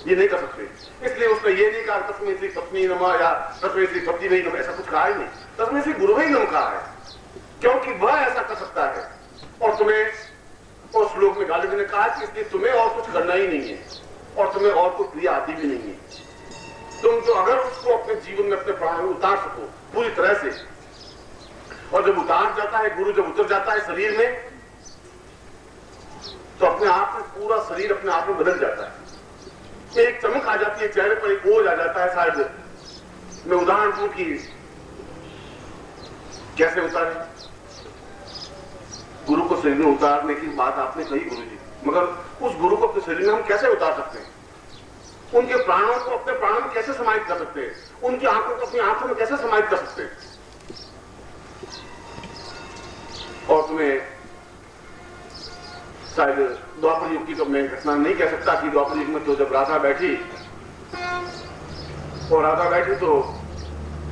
ये नहीं कर सकते। इसलिए उसने ये नहीं कहा तस्मै श्री पत्नी नमः या तस्मै श्री पति वही नमः, ऐसा कुछ कहा ही नहीं। तस्मै श्री गुरु वही नमः कहा है, क्योंकि वह ऐसा कर सकता है। और तुम्हें उस श्लोक में गालिब ने कहा कि इसलिए तुम्हें और कुछ करना ही नहीं है, और तुम्हें और कोई क्रिया आती भी नहीं है। तुम तो अगर उसको अपने जीवन में, अपने प्राण में उतार सको पूरी तरह से, और जब उतार जाता है गुरु, जब उतर जाता है शरीर में, तो अपने आप में पूरा शरीर अपने आप में बदल जाता है। एक चमक आ जाती है चेहरे पर, एक ओझ आ जाता है। शायद मैं उदाहरण दूं कि कैसे उतारे। गुरु को शरीर में उतारने की बात आपने कही गुरु जी, मगर उस गुरु को अपने शरीर में हम कैसे उतार सकते हैं? उनके प्राणों को अपने प्राणों में कैसे समाहित कर सकते हैं? उनकी आंखों को अपनी आंखों में कैसे समाहित कर सकते हैं? और तुम्हें शायद द्वापर युग की तो मैं घटना नहीं कह सकता कि द्वापर युग में तो जब राधा बैठी, और राधा बैठी तो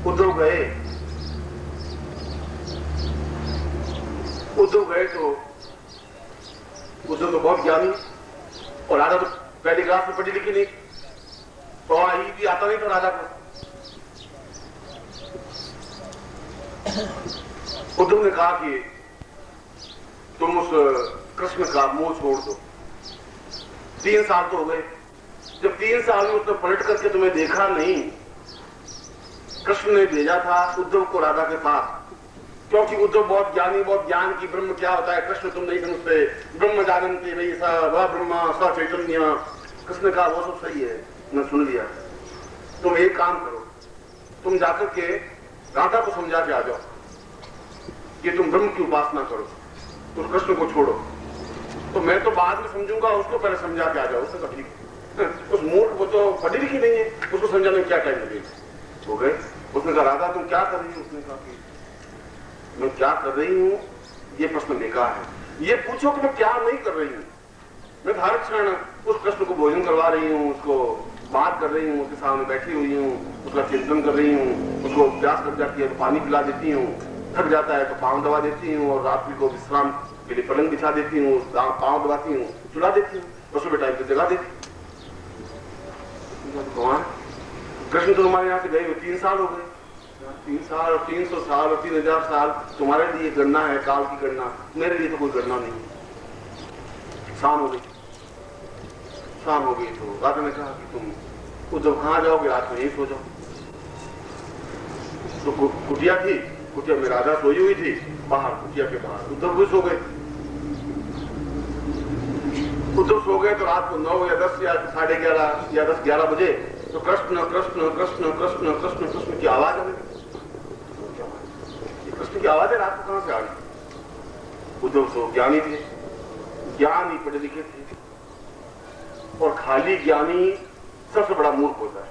उद्धव गए, तो उद्धव तो बहुत ज्ञानी, और राधा तो पहली क्लास में पढ़ी लिखी नहीं, तो आई भी आता नहीं था राधा को। उद्धव ने कहा कि तुम उस कृष्ण का मोह छोड़ दो। 3 साल तो हो गए, जब 3 साल में उसने पलट करके तुम्हें देखा नहीं, कृष्ण ने भेजा था उद्धव को राधा के पास, क्योंकि उद्धव बहुत ज्ञानी, बहुत ज्ञान की ब्रह्म क्या होता है कृष्ण तुम नहीं समझते, ब्रह्म जानन्ति वही स वह ब्रह्मा स चैतन्य। कृष्ण का वो सब सही है, मैं सुन लिया। तुम एक काम करो, तुम जाकर के राधा को समझा के आ जाओ कि तुम ब्रह्म की उपासना करो, तुम कृष्ण को छोड़ो। तो मैं तो बाद में समझूंगा, उसको पहले समझा के आ जाओ। उसने कहा ठीक। उस मूर्ख को तो पढ़ी लिखी नहीं है, उसको समझाने में क्या टाइम लगेगा। हो गए। उसने कहा राधा तुम क्या कर रही हो? उसने कहा कि मैं क्या कर रही हूँ ये प्रश्न बेकार है, ये पूछो कि मैं क्या नहीं कर रही हूँ। मैं हर क्षण उस कृष्ण को भोजन करवा रही हूँ, उसको बात कर रही हूँ, उसके सामने बैठी हुई हूँ, उसका चिंतन कर रही हूँ, उसको प्यास लग जाती है तो पानी पिला देती हूँ, थक जाता है तो पाँव दबा देती हूँ, और रात्रि को विश्राम के लिए पलंग बिछा देती हूँ, पाँव दबाती हूँ, सुला देती हूँ, और सुबह टाइम पे जगा देती। भगवान कृष्ण तो हमारे यहाँ से गए हुए 3 साल हो गए, 3 साल और 300 साल और 3000 साल तुम्हारे लिए गणना है, काल की गणना, मेरे लिए तो कोई गणना नहीं। शाम हो गई, शाम हो गई तो राधा ने कहा कि तुम उद्धव कहाँ जाओगे, रात में यही सो जाओ। तो कुटिया थी, कुटिया में राधा सोई हुई थी, बाहर कुटिया के बाहर उद्धव भी सो गए। उद्धव सो गए तो रात को 9 या 10 या 11:30 या 10-11 बजे तो कृष्ण कृष्ण कृष्ण कृष्ण कृष्ण कृष्ण की आवाज आ गई। कृष्ण की आवाज है, रात को कहां से आ गई? उद्धव तो ज्ञानी थे, ज्ञानी पढ़े लिखे थे, और खाली ज्ञानी सबसे बड़ा मूर्ख होता है।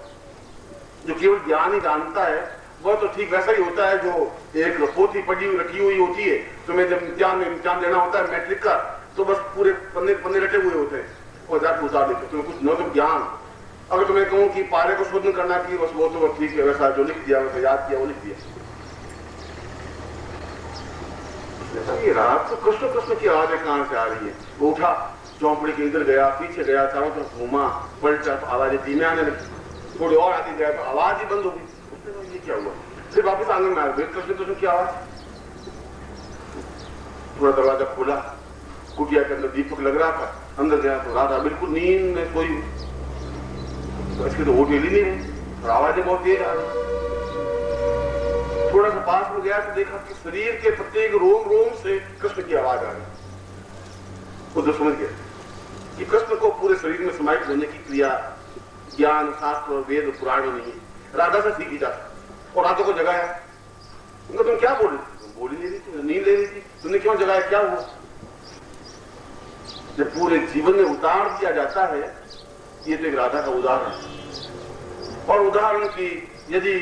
जो केवल ज्ञान ही जानता है वह तो ठीक वैसा ही होता है जो एक पोथी पढ़ी हुई रखी हुई होती है, तुम्हें जब इम्तिहान देना होता है मैट्रिक का, तो बस पूरे पन्ने रटे हुए होते हैं और जाकर उतार देते, तुम्हें कुछ न तो ज्ञान। अगर तुम्हें कहूं कि पारे को शोधन करना की, बस वो तो ठीक है, वैसा जो लिख दिया वैसा याद किया वो लिख दिया। ये रात तो कृष्ण कृष्ण की आवाजें कहां से आ रही है? वो उठा, चौपड़ी के इधर गया, पीछे गया, चारों तरफ घूमा, पलटा तो आवाजें धीमे आने लगी, थोड़ी और आती गया तो आवाज ही बंद हो गई। उसने कहा ये क्या हुआ? फिर वापस आंगन में आ गए, कृष्ण कृष्ण की आवाज। थोड़ा दरवाजा खोला, कुटिया के अंदर दीपक लग रहा था, अंदर गया तो राधा बिल्कुल नींद में सोई, तो इसके तो होठ हिली नहीं है और आवाजें बहुत तेज आ रही। थोड़ा सा पास में गया तो देखा कि शरीर के प्रत्येक रोम रोम से कृष्ण की आवाज आ रही। वो तो समझ गया कि कृष्ण को पूरे शरीर में समाहित होने की क्रिया ज्ञान शास्त्र और वेद पुराण में नहीं है, राधा से सीखी जा सकती। और राधा को जगाया, उनको तुम क्या बोल रही थी? तुम बोल ही नहीं रही थी, नींद ले रही थी, तुमने क्यों जगाया, क्या हुआ? जब पूरे जीवन में उतार दिया जाता है, ये तो एक राधा का उदाहरण है। और उदाहरण की यदि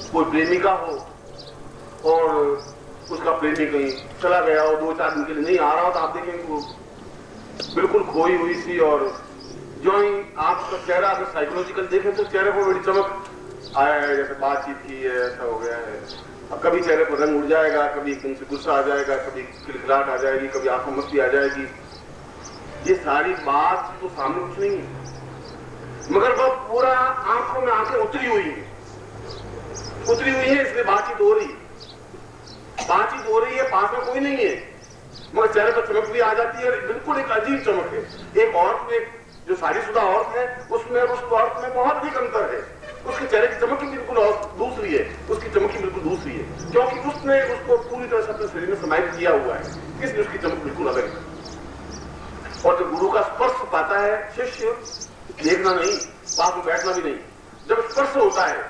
कोई प्रेमिका हो और उसका प्रेमी कहीं चला गया हो, 2-4 दिन के लिए नहीं आ रहा हो, तो आप देखेंगे वो बिल्कुल खोई हुई सी, और जो ही आपका चेहरा अगर साइकोलॉजिकल देखें तो चेहरे पर बड़ी चमक आया है, जैसे बातचीत की है, ऐसा हो गया है। अब कभी चेहरे पर रंग उड़ जाएगा, कभी एकदम से गुस्सा आ जाएगा, कभी खिलखिलाहट आ जाएगी, कभी आंखों में मस्ती आ जाएगी। ये सारी बात तो सामने कुछ नहीं है, मगर वह पूरा आंखों में आंखें उतरी हुई है, इसलिए बातचीत हो रही है, पास में कोई नहीं है, मगर चेहरे पर चमक भी आ जाती है। बिल्कुल एक अजीब चमक है। एक औरत में, जो शादीशुदा औरत है, उसमें उस औरत में बहुत ही अंतर है। उसके चेहरे की चमक ही बिल्कुल दूसरी है, उसकी चमक ही बिल्कुल दूसरी है, क्योंकि उसने उसको पूरी तरह से अपने शरीर में समाहित किया हुआ है, इसलिए उसकी चमक बिल्कुल अलग है। और जब गुरु का स्पर्श पाता है शिष्य, देखना नहीं, पास में बैठना भी नहीं, जब स्पर्श होता है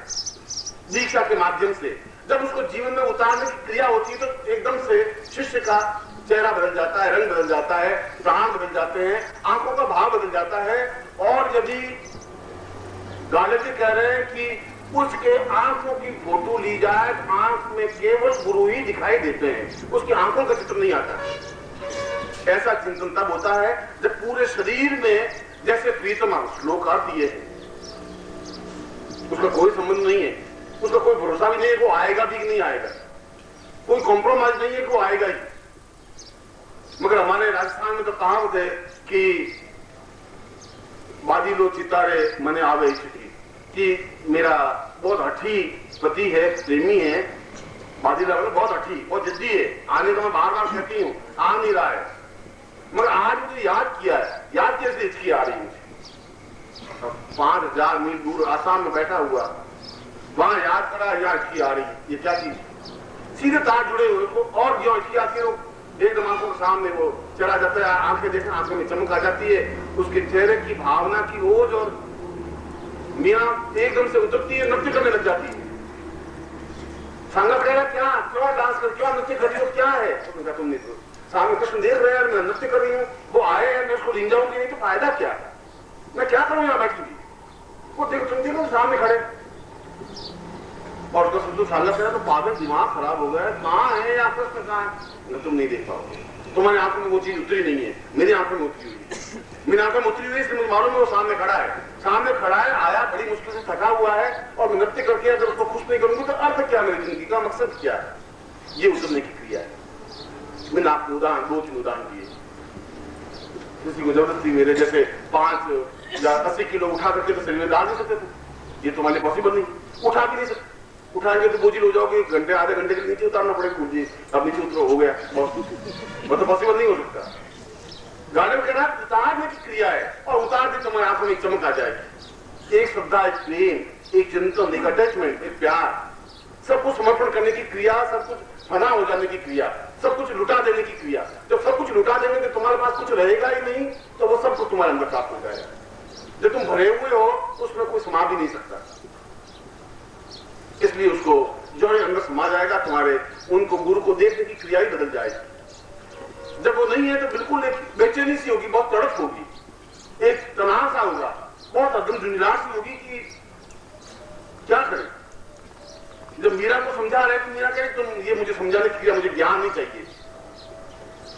दीक्षा के माध्यम से, जब उसको जीवन में उतारने की क्रिया होती है, तो एकदम से शिष्य का चेहरा बदल जाता है, रंग बदल जाता है, प्राण बदल जाते हैं, आंखों का भाव बदल जाता है। और यदि गालिब जी कह रहे हैं कि उसके आंखों की फोटो ली जाए, आंख में केवल गुरु ही दिखाई देते हैं, उसकी आंखों का चित्र नहीं आता। ऐसा चिंतन तब होता है जब पूरे शरीर में, जैसे प्रीतमा श्लोक आती है, उसका कोई संबंध नहीं है, उसका कोई भरोसा भी नहीं है वो आएगा भी कि नहीं आएगा, कोई कॉम्प्रोमाइज नहीं है कि वो आएगा ही। मगर हमारे राजस्थान में तो कहावत है कि बाजी लो चितारे मने आवे चिट्ठी, कि मेरा बहुत हठी पति है, प्रेमी है, बाजी लो बहुत हठी, बहुत जिद्दी है, आने को मैं बार बार कहती हूँ, आ नहीं रहा है, मगर आज मुझे याद किया है, याद कैसे इसकी आ रही है मुझे। 5000 मील दूर आसाम में बैठा हुआ, वहां याद करा, यहाँ इसकी आ रही है, ये क्या चीज? सीधे तार जुड़े हुए को, और जो इसकी आती है एकदम आंखों के सामने वो चला जाता है, आंखें देखना, आंखों में चमक आ जाती है, उसके चेहरे की भावना की ओज और मियां एकदम से उतरती है, नृत्य करने लग जाती है। संगत कह रहा क्या, क्यों डांस कर, क्यों नृत्य कर रही हो, क्या है? तो तुमने तो सामने कृष्ण देख रहे हैं, मैं नृत्य कर रही हूँ, वो आए हैं, मैं उसको लीन जाऊंगी नहीं तो फायदा क्या है, मैं क्या करूं यहाँ बैठी हुई? वो देखो, तुम देखो सामने खड़े, और उसका सुधु साला कह तो पागल, दिमाग खराब हो गया, कहाँ है या कृष्ण कहाँ है? तुम नहीं देख पाओगे, तुम्हारी आंखों में वो चीज उतरी नहीं है, मेरी आंखों में उतरी हुई है, मेरी आंखों में उतरी हुई, इसलिए मुझे मालूम है वो सामने खड़ा है, आया बड़ी मुश्किल से थका हुआ है, और मैं नृत्य करके अगर उसको खुश नहीं करूंगी तो अर्थ क्या, मेरी जिंदगी का मकसद क्या है? ये उतरने की क्रिया है। मैंने आपको उदाहरण 2-3 उदाहरण दिए। किसी को जबरदस्ती मेरे जैसे 5 या 80 किलो उठा करके तो शरीर में डाल नहीं सकते थे, ये तो हमारे पॉसिबल नहीं, उठा भी नहीं सकते, उठाएंगे तो बोझिल हो जाओगे, घंटे आधे घंटे के नीचे उतारना पड़ेगा, जी अब नीचे उतरो, हो गया, वो तो पॉसिबल नहीं हो सकता। गाने में कहना उतारने की क्रिया है, और उतार दी तुम्हारी आंखों में चमक आ जाएगी। एक श्रद्धा, एक प्रेम, एक चिंतन, एक अटैचमेंट, एक प्यार, सब कुछ समर्पण करने की क्रिया, सब कुछ फना हो जाने की क्रिया, सब कुछ लुटा देने की क्रिया। जब सब कुछ लुटा देंगे तो तुम्हारे पास कुछ रहेगा ही नहीं, तो वो सब कुछ तुम्हारे अंदर प्राप्त हो जाएगा। जब तुम भरे हुए हो तो उसमें कोई समा भी नहीं सकता, इसलिए उसको जो है अंदर समा जाएगा, तुम्हारे उनको गुरु को देखने की क्रिया ही बदल जाएगी। जब वो नहीं है तो बिल्कुल एक बेचैनी सी होगी, बहुत तड़प होगी, एक तनाव सा होगा, बहुत अदम जुनिलास होगी कि क्या करें। जब मीरा को समझा रहे तो मीरा कहे तुम ये मुझे समझाने की क्रिया, मुझे ज्ञान नहीं चाहिए।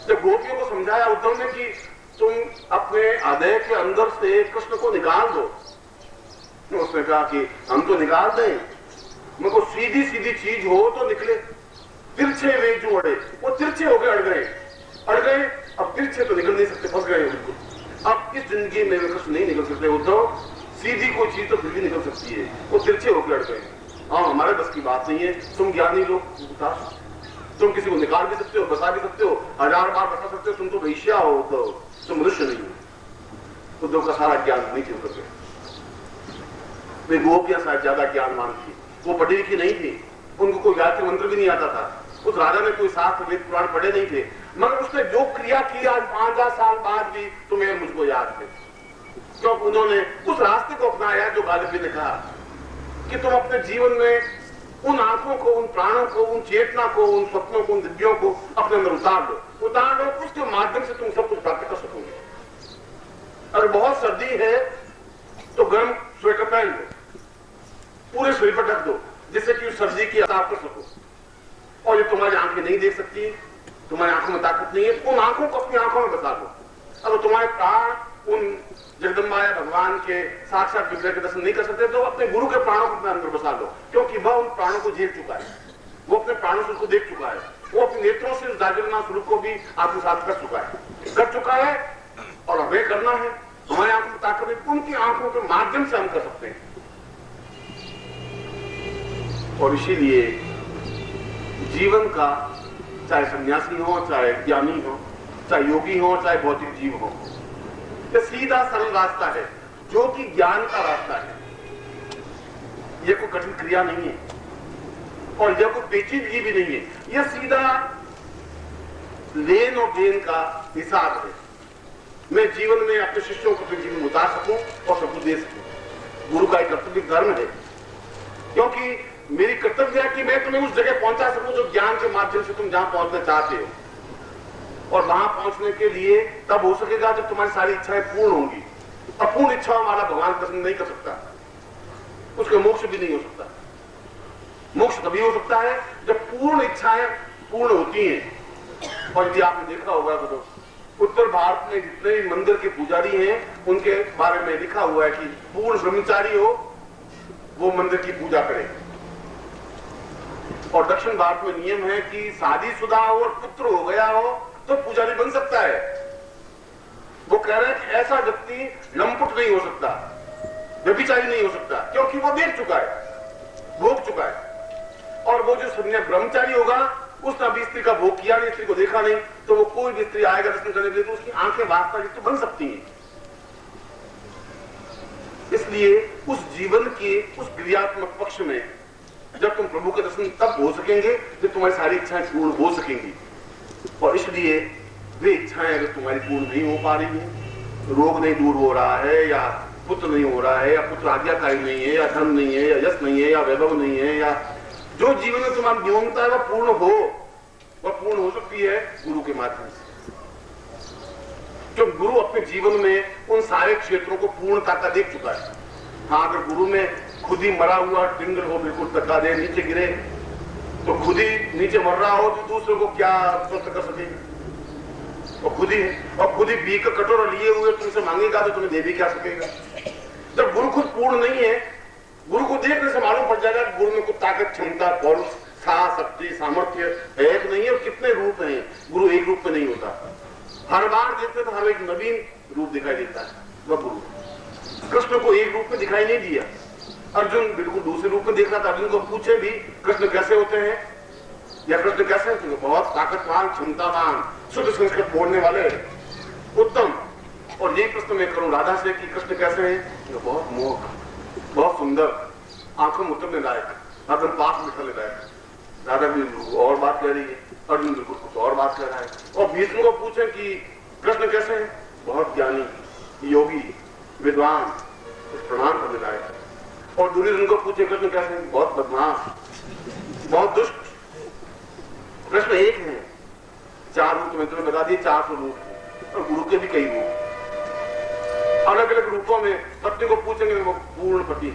जब गोपियों को समझाया उद्धव ने कि तुम अपने हृदय के अंदर से कृष्ण को निकाल दो, तो उसने कहा कि हम तो निकाल दें, मगर सीधी सीधी चीज हो तो निकले, तिरछे वे जो अड़े, वो तिरछे हो गए, अड़ गए। अब तिरछे तो निकल नहीं सकते, फंस गए बिल्कुल। अब इस जिंदगी में वे कृष्ण नहीं निकल सकते उद्धव। सीधी कोई चीज तो फिर भी निकल सकती है, वो तिरछे होकर अड़ गए। हाँ, हमारे बस की बात नहीं है। तुम ज्ञानी लोग, तुम किसी को निकाल भी सकते हो, बसा भी सकते हो, 1000 बार बसा सकते हो। तुम तो वैश्या हो उद्धव, तुम मनुष्य नहीं हो। उद्धव का सारा ज्ञान नहीं थी उद्धव के। वे गोपियां शायद ज्यादा ज्ञानवान थी, वो पढ़ी लिखी नहीं थी, उनको कोई गायत्री मंत्र भी नहीं आता था। उस राजा ने कोई शास्त्र वेद पुराण पढ़े नहीं थे, मगर उसने जो क्रिया की आज 5000 साल बाद भी तुम्हें मुझको याद है, क्योंकि उन्होंने उस रास्ते को अपनाया जो गालिब ने कहा कि तुम अपने जीवन में उन आंखों को, उन प्राणों को, उन चेतना को, उन स्वप्नों को, उन दिव्यों को अपने अंदर उतार दो। उसके माध्यम से तुम सब कुछ प्राप्त कर सकोगे। अगर बहुत सर्दी है तो गर्म स्वेटर पहन लो, पूरे शरीर पर ढक दो, जिससे कि उस सर्दी की अताप कर सको। और ये तुम्हारी आंखें नहीं देख सकती, तुम्हारी आंखों में ताकत नहीं है, उन आंखों को अपनी आंखों में बसा लो। अगर तुम्हारे प्राण उन जगदम्बा भगवान के साक्षात विग्रह के दर्शन नहीं कर सकते तो अपने गुरु के प्राणों को अपने अंदर बसा लो, क्योंकि वह उन प्राणों को झेल चुका है, वो अपने प्राणों से उसको देख चुका है, वो अपने नेत्रों से उस दार्जिलिंग स्वरूप को भी आत्मसात कर चुका है और हमें करना है। हमारी आंखों में ताकत है, उनकी आंखों के माध्यम से हम कर सकते हैं। और इसीलिए जीवन का, चाहे सन्यासी हो, चाहे ज्ञानी हो, चाहे योगी हो, चाहे भौतिक जीव हो, ये सीधा सरल रास्ता है, जो कि ज्ञान का रास्ता है। यह कोई कठिन क्रिया नहीं है और यह कोई पेचीदगी भी नहीं है। यह सीधा लेन और देन का हिसाब है। मैं जीवन में अपने शिष्यों को अपने जीवन में उतार सकूं और सब कुछ दे सकूं। गुरु का एक कर्तव्य धर्म है, क्योंकि मेरी कर्तव्य है कि मैं तुम्हें उस जगह पहुंचा सकूं जो ज्ञान के माध्यम से तुम जहां पहुंचना चाहते हो। और वहां पहुंचने के लिए तब हो सकेगा जब तुम्हारी सारी इच्छाएं पूर्ण होंगी। अपूर्ण इच्छा वाला भगवान दर्शन नहीं कर सकता, उसके मोक्ष भी नहीं हो सकता। मोक्ष तभी हो सकता है जब पूर्ण इच्छाएं पूर्ण होती हैं। और यदि आपने देखा होगा तो उत्तर भारत में जितने भी मंदिर के पुजारी हैं उनके बारे में लिखा हुआ है कि पूर्ण ब्रह्मचारी हो वो मंदिर की पूजा करे। और दक्षिण भारत में नियम है कि शादीशुदा हो और पुत्र हो गया हो तो पुजारी बन सकता है। वो कह रहे हैं कि ऐसा व्यक्ति लंपट नहीं हो सकता, व्यभिचारी नहीं हो सकता, क्योंकि वो देख चुका है, भोग चुका है। और वो जो सन्यासी ब्रह्मचारी होगा उसने अभी स्त्री का भोग किया नहीं, स्त्री को देखा नहीं, तो वो कोई भी स्त्री आएगा दर्शन करने के लिए तो उसकी आंखें वास्ता तो बन सकती हैं। इसलिए उस जीवन के उस क्रियात्मक पक्ष में जब तुम प्रभु के दर्शन तब हो सकेंगे जब तुम्हारी सारी इच्छाएं पूर्ण हो सकेंगी। और इसलिए वे इच्छाएं अगर तुम्हारी पूर्ण नहीं हो पा रही है, रोग नहीं दूर हो रहा है, या पुत्र नहीं हो रहा है, या पुत्र आज्ञाकारी नहीं है, या धन नहीं है, या यश नहीं है, या वैभव नहीं है, या जो जीवन में तुम्हारी नियमता है वह पूर्ण हो सकती है गुरु के माध्यम से। जो गुरु अपने जीवन में उन सारे क्षेत्रों को पूर्णता का देख चुका है। हाँ, अगर गुरु में खुद ही मरा हुआ टिंगल हो, बिल्कुल धक्का दे नीचे गिरे तो खुद ही नीचे मर रहा हो तो दूसरे को क्या स्वस्थ कर सकेगा? और खुद ही बी का कटोरा लिए हुए तुमसे मांगेगा तो तुम्हें दे भी क्या सकेगा? जब गुरु खुद पूर्ण नहीं है, गुरु को देखने से मालूम पड़ जाएगा कि गुरु में कुछ ताकत, क्षमता, पौरुष, साहस, शक्ति, सामर्थ्य है कि नहीं है, और कितने रूप हैं। गुरु एक रूप में नहीं होता, हर बार देखते तो हर एक नवीन रूप दिखाई देता है। वह गुरु कृष्ण को एक रूप में दिखाई नहीं दिया, अर्जुन बिल्कुल दूसरे रूप में देख रहा था। अर्जुन को पूछे भी कृष्ण कैसे होते हैं, या कृष्ण कैसे होते हैं? बहुत ताकतवान, क्षमतावान, शुद्ध संस्कृत बोलने वाले, उत्तम। और ये प्रश्न मैं करूं राधा से कि कृष्ण कैसे हैं? बहुत मोह, बहुत सुंदर, आंखों में उतरने लायक, अर्जुन पास बिठाने लायक। राधा भी और बात कह रही है, अर्जुन बिल्कुल कुछ और बात कह रहा है। और भीष्म को पूछे कि कृष्ण कैसे हैं? बहुत ज्ञानी, योगी, विद्वान, प्रणाम करने लायक। और दुर्योधन को पूछे कृष्ण कैसे हैं? बहुत बदमाश, बहुत दुष्ट। कृष्ण एक है, 4 रूप में तुम्हें बता दिए, 400 रूप हैं, और गुरु के भी कई रूप, अलग अलग रूपों में। पत्नी को पूछेंगे वो पूर्ण पति है,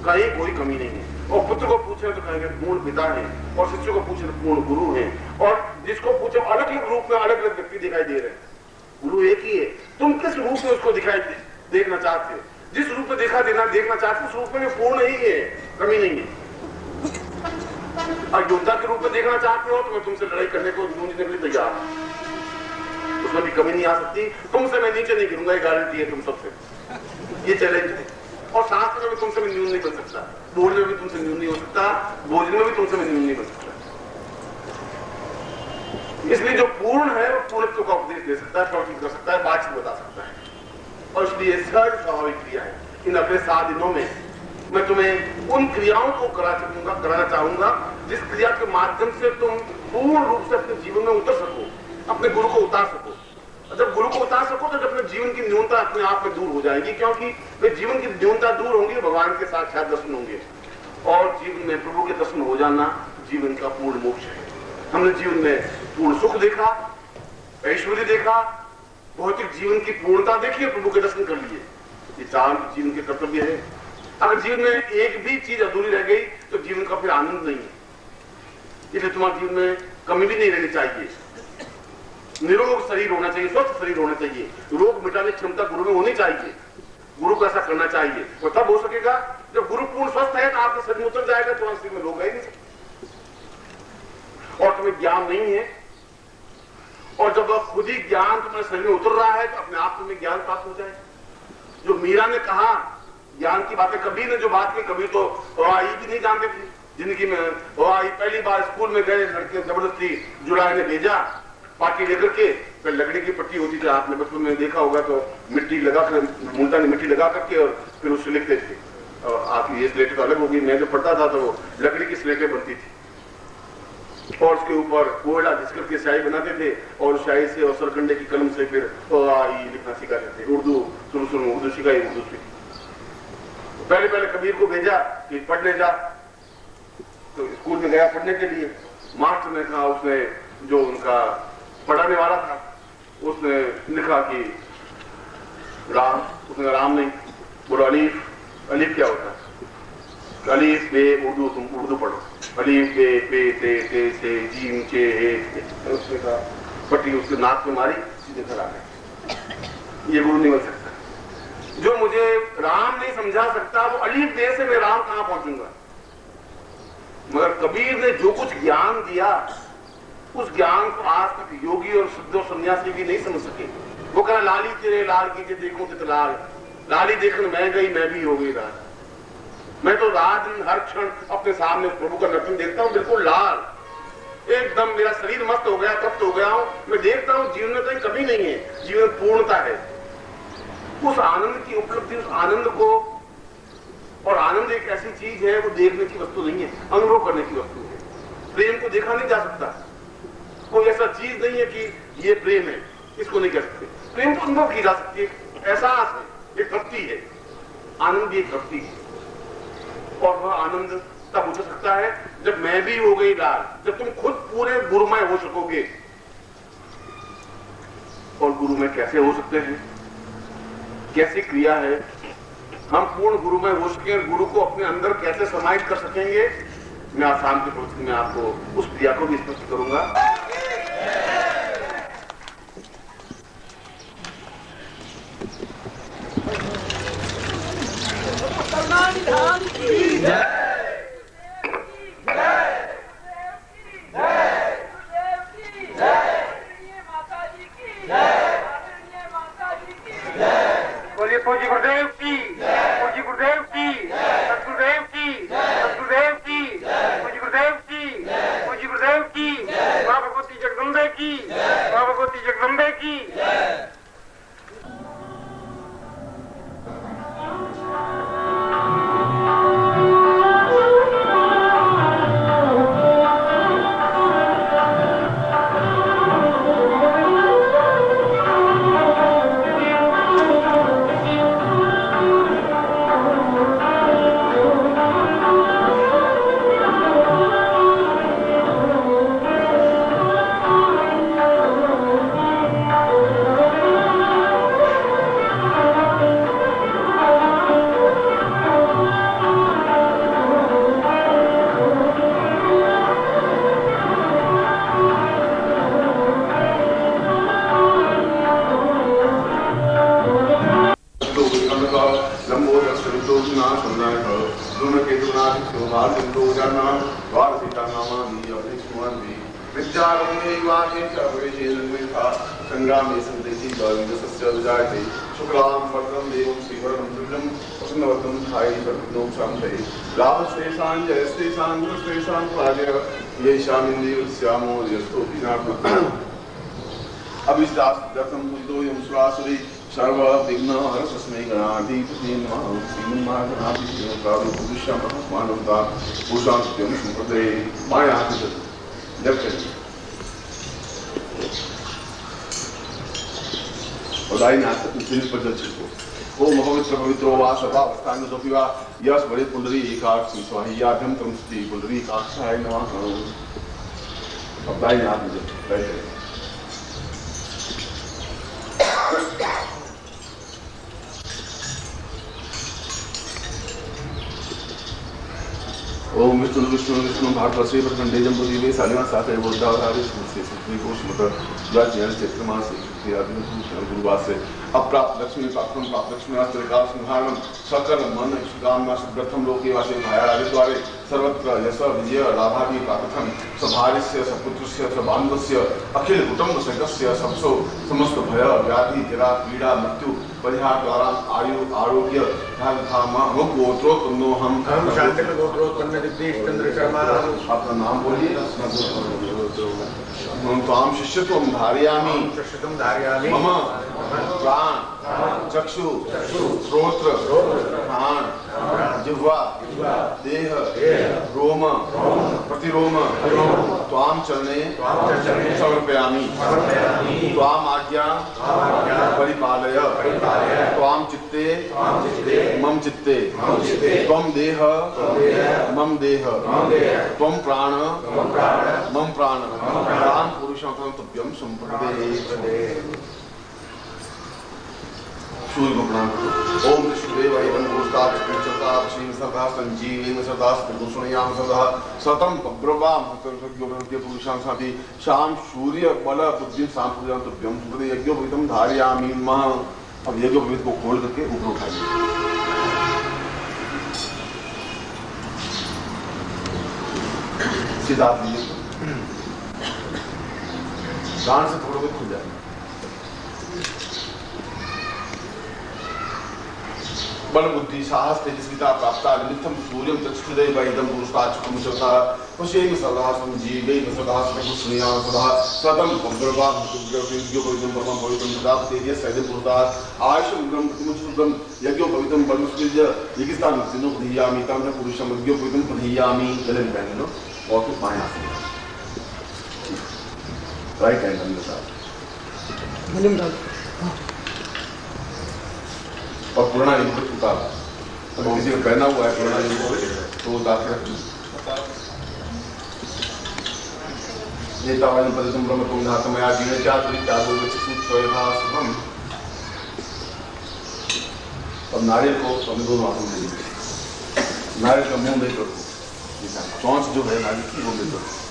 कहीं कोई कमी नहीं है। और पुत्र को पूछे तो कहेंगे पूर्ण पिता है, और शिष्य को पूछे तो पूर्ण गुरु है। और जिसको पूछे अलग अलग रूप में अलग अलग व्यक्ति दिखाई दे रहे हैं, गुरु एक ही है। तुम किस रूप में उसको दिखाई देखना चाहते हो? जिस रूप में देखना चाहते हो उस रूप में पूर्ण ही है, कमी नहीं है। और योद्धा के रूप में देखना चाहते हो तो मैं तुमसे लड़ाई करने को जूझने के लिए तैयार हूं, उसमें भी कमी नहीं आ सकती। तुमसे मैं नीचे नहीं गिरूंगा, ये गारंटी है तुम सबसे, ये चैलेंज है। और शास्त्र में भी तुमसे मैं न्यून नहीं बन सकता, बोलने में भी तुमसे न्यून नहीं हो सकता, बोलने में भी तुमसे मैं न्यून नहीं बन सकता। इसलिए जो पूर्ण है वो पूर्णत्व का उपदेश दे सकता है, प्रवचन कर सकता है, बातचीत बता सकता है। और इसलिए सहज स्वाभाविक क्रिया है। इन अपने 7 दिनों में मैं तुम्हें उन क्रियाओं को कराना चाहूंगा जिस क्रिया के माध्यम से तुम पूर्ण रूप से अपने जीवन में उतर सको, अपने गुरु को उतार सको। जब गुरु को उतार सको तो अपने जीवन की न्यूनता अपने आप में दूर हो जाएगी, क्योंकि वे जीवन की न्यूनता दूर होंगी, भगवान के साक्षात दर्शन होंगे और जीवन में प्रभु के दर्शन हो जाना जीवन का पूर्ण मोक्ष है। हमने जीवन में पूर्ण सुख देखा, ऐश्वर्य देखा, भौतिक जीवन की पूर्णता देखी, प्रभु के दर्शन कर लिए। ये 4 जीवन के कर्तव्य है। अगर जीवन में एक भी चीज अधूरी रह गई तो जीवन का फिर आनंद नहीं है। इसलिए तुम्हारे जीवन में कमी भी नहीं रहनी चाहिए। निरोग शरीर होना चाहिए, स्वस्थ शरीर होना चाहिए, रोग मिटाने की क्षमता गुरु में होनी चाहिए। गुरु को ऐसा करना चाहिए और तब हो सकेगा। जब गुरु पूर्ण स्वस्थ है तो आपके शरीर में उतर जाएगा, तुम्हारे शरीर में रोग है नहीं और तुम्हें ज्ञान नहीं है। और जब खुद ही ज्ञान तुम्हारे शरीर में उतर रहा है तो अपने आप तुम्हें ज्ञान प्राप्त हो जाएगा। जो मीरा ने कहा ज्ञान की बातें, कभी ने जो बात की, कभी तो आई भी नहीं जानते थे जिंदगी में। आई पहली बार स्कूल में गए, लड़के जबरदस्ती जुड़ाई ने भेजा पार्टी लेकर के। फिर लकड़ी की पट्टी होती थी, आपने बचपन में देखा होगा, तो मिट्टी लगाकर, मुल्तानी मिट्टी लगा करके और फिर उससे लिखते थे। और आपकी ये स्लेटें तो अलग होगी, मैं जो पढ़ता था तो लकड़ी की स्लेटें बनती थी और उसके ऊपर कोयला घिस करके स्याही बनाते थे और स्याही से और सरकंडे की कलम से फिर लिखना सिखाते थे। उर्दू शुरू उर्दू सिखाई, उर्दू सीखी। पहले कबीर को भेजा कि पढ़ने जा, तो स्कूल में गया पढ़ने के लिए। मास्टर ने कहा, उसने जो उनका पढ़ाने वाला था उसने लिखा कि राम, उसने राम नहीं बोला, अलीफ। अलीफ क्या होता है? अलीफ बे उर्दू, तुम उर्दू पढ़ो। अलीफ बे पे ते से जीम चे हे, उसने कहा पट्टी उसके नाक में मारी, सीधे खड़ा गया। ये गुरु नहीं बन सकता। जो मुझे राम नहीं समझा सकता वो अलीफ बे से मैं राम कहां पहुंचूंगा? मगर कबीर ने जो कुछ ज्ञान दिया उस ज्ञान को आज तक योगी और शुद्ध और सन्यासी भी नहीं समझ सके। वो कहा लाली तेरे लाल की देखो तो लाल, लाली देखने मैं गई, मैं भी हो गई लाल। मैं तो रात दिन हर क्षण अपने सामने प्रभु का नर्तन देखता हूँ, बिल्कुल लाल, एकदम मेरा शरीर मस्त हो गया, तृप्त हो गया हूँ। मैं देखता हूँ जीवन में कहीं कभी नहीं है, जीवन पूर्णता है। उस आनंद की उपलब्धि, उस आनंद को, और आनंद एक ऐसी चीज है वो देखने की वस्तु नहीं है, अनुभव करने की वस्तु है। प्रेम को देखा नहीं जा सकता, कोई ऐसा चीज नहीं है कि ये प्रेम है, इसको नहीं कह सकते। प्रेम को अनुभव की जा सकती है, एहसास है, एक तृप्ति है। आनंद भी एक तृप्ति है और वह आनंद तब हो सकता है जब मैं भी हो गई लाल, जब तुम खुद पूरे गुरुमय हो सकोगे। और गुरुमय कैसे हो सकते हैं, कैसी क्रिया है? हम पूर्ण गुरुमय हो सके, गुरु को अपने अंदर कैसे समाहित कर सकेंगे, मैं आज शाम के प्रवचन में आपको उस क्रिया को भी स्पष्ट करूंगा। बोलिए पूज्य गुरुदेव की, पूज्य गुरुदेव की, सतगुरुदेव की, सतगुरुदेव की, पूज्य गुरुदेव की, पूज्य गुरुदेव की, मां भगवती जगदम्बे की, मां भगवती जगदम्बे की। लंबोदर संतोषना सुंदर दोनों के दुना शोभा संतोषना द्वार सीता नामानि अभिष्णुवन्ति विद्यारम्भे वाहे च प्रवेशेन्द्रियथा संग्रामे सन्देहि द्वाविदशस्य विजायते शुक्लां वरदं देवं श्रीवरदं तुल्यं प्रसन्नवदनं ध्यायेत् सर्वविघ्नों शान्तये लाभस्तेषां जयस्तेषां गुणस्तेषां पराजय येषामिन्द्रियस्यामो यस्तो विनात्मः अभिष्टार्थं पूजितो यं सुरासुरी सर्वविघ्नहरस्मै गणाधिपते नमः श्रीमन्नारायणाधिपते प्राणपुरुषमानवता पुरुषांत्यं सम्प्रदे मायाति बधाई नाथ तुझे पर जल छिको ओम पवित्र पवित्रो वा सभा अवस्थान दोपि वा यस बड़े पुंडरी एकाक्षी स्वाहियाभ्यम तमस्ति पुंडरी एकाक्षाय नमः बधाई नाथ मुझे बैठे ओम विष्णु विष्णु विष्णु भागवत प्रखंडे जम्बुदीपे सालिमा साथे बोधावतारे श्री श्री कोशमत ज्ञान चैत्रमास गुरुवासे अप्राप्त लक्ष्मी प्राप्तम प्राप्त लक्ष्मी त्रिकाल संहारम सकल मन कामना प्रथम लोके वासे भायारादि द्वारे सर्वत्र यश विजय लाभादि प्राप्तम सभार्यस्य सपुत्रस्य सबान्धवस्य अखिल कुटुंब सहितस्य सबसो समस्त भय व्याधि जरा पीड़ा मृत्यु परिहार द्वारा आयु आरोग्य धाम गोत्रोत्पन्नो हम शांति गोत्रोत्पन्न दिग्देश चंद्र शर्मा अपना नाम बोलिए त्वां शिष्यत्वं धारयामि मम प्राण चक्षु श्रोत्र घ्राण जिह्वा देह रोम प्रतिरोम त्वां चरणे समर्पयामि त्वाम् आज्ञा परिपालय त्वां चित्ते मम चित्ते त्वं देह मम देह त्वं प्राण मम प्राण तां पुरुषं तुभ्यं सम्प्रदे सूर्य को प्रणाम ओम विष्णुदेव एवं पुरुषता कृष्णता श्री सदा संजीवेन सदा गुणयाम सदा सतम प्रभाम सतर्क्योपनत्य पुरुषां साथी शाम सूर्य बल बुद्धि सांपूजन तुभ्यं सम्प्रदे यज्ञोपवीतम धारयामि मह अब यज्ञोपवीत को खोल करके ऊपर उठाइए सीधा लीजिए गांड से थोड़ा बहुत खुल जाए बल बुद्धि साहस तेजस्विता प्राप्ता निमित्तम सूर्यम चक्षुदेव इदं पुरुषाचकम चौथा पश्येम सदा संजीवेम सदा सुनियाम सदा सतम पंद्रवा यज्ञोपवीतम परमं पवित्रं सदा तेजस सैदं पुरुषात् आयुषं ग्रम प्रतिमुच्युतं यज्ञोपवीतम परमस्कृत्य यज्ञस्थान सिनो दीयामि तम पुरुषं यज्ञोपवीतम दीयामि चलन पहनो और फिर माया राइट हैंड हम लोग और पुराना युग उतार अगर किसी को पहना हुआ है पुराना युग तो उतार के नेता वाले पद तुम ब्रह्म तुम धातु में आज जीने चार तुरी चार बोल बच्चे सूत सोए था सुबह अब नारियल को हम दोनों आंसू दे दीजिए नारियल का मुंह नहीं करो चौंच जो है नारियल की वो नहीं करो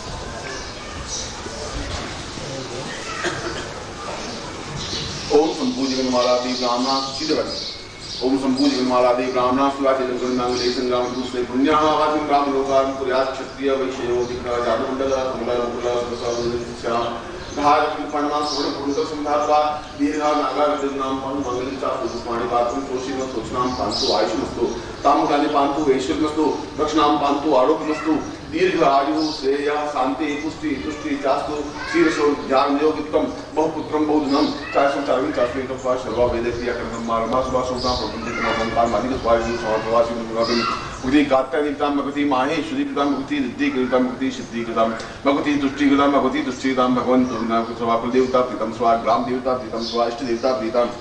ओम संपूजन माला दी ब्राह्मणा सीधे बैठे ओम संपूजन माला दी ब्राह्मणा सुवाचि जगन्नाथ संग्राम दूसरे पुण्यावादिन राम लोकान पुर्यात क्षत्रिय वैश्यो दिखा जादू मंडल कमला मंडल श्याम धार पणना स्वर्ण पुरुष संधारवा दीर्घा नागा विद्युनाम पन मंगली चा पुष्पाणि पात्रम तोषी न सोचनाम पांतु आयुष्मस्तु तामुकानि पांतु वैश्वमस्तु दक्षिणाम पांतु आरोग्यमस्तु दीर्घ आयु श्रेय शांति पुष्टि तुष्टि चास्तु शीर्षो ज्ञान योगित्वम बहुपुत्रम बहुधनम चारसम चारवी चारवी तो स्वास्थ्य सर्वा वेद क्रिया कर्म मार्ग सुबह सुबह प्रबंधित संतान मादिक स्वास्थ्य समाजवासी मुरादि उदी गात्यादिताम भगवती माहे शुद्धिकृताम भगवती रिद्धिकृताम भगवती सिद्धिकृताम भगवती तुष्टिकृताम भगवती तुष्टिकृताम भगवंत स्वा कुलदेवता प्रीतम स्वा ग्राम देवता प्रीतम स्वा इष्ट देवता प्रीतम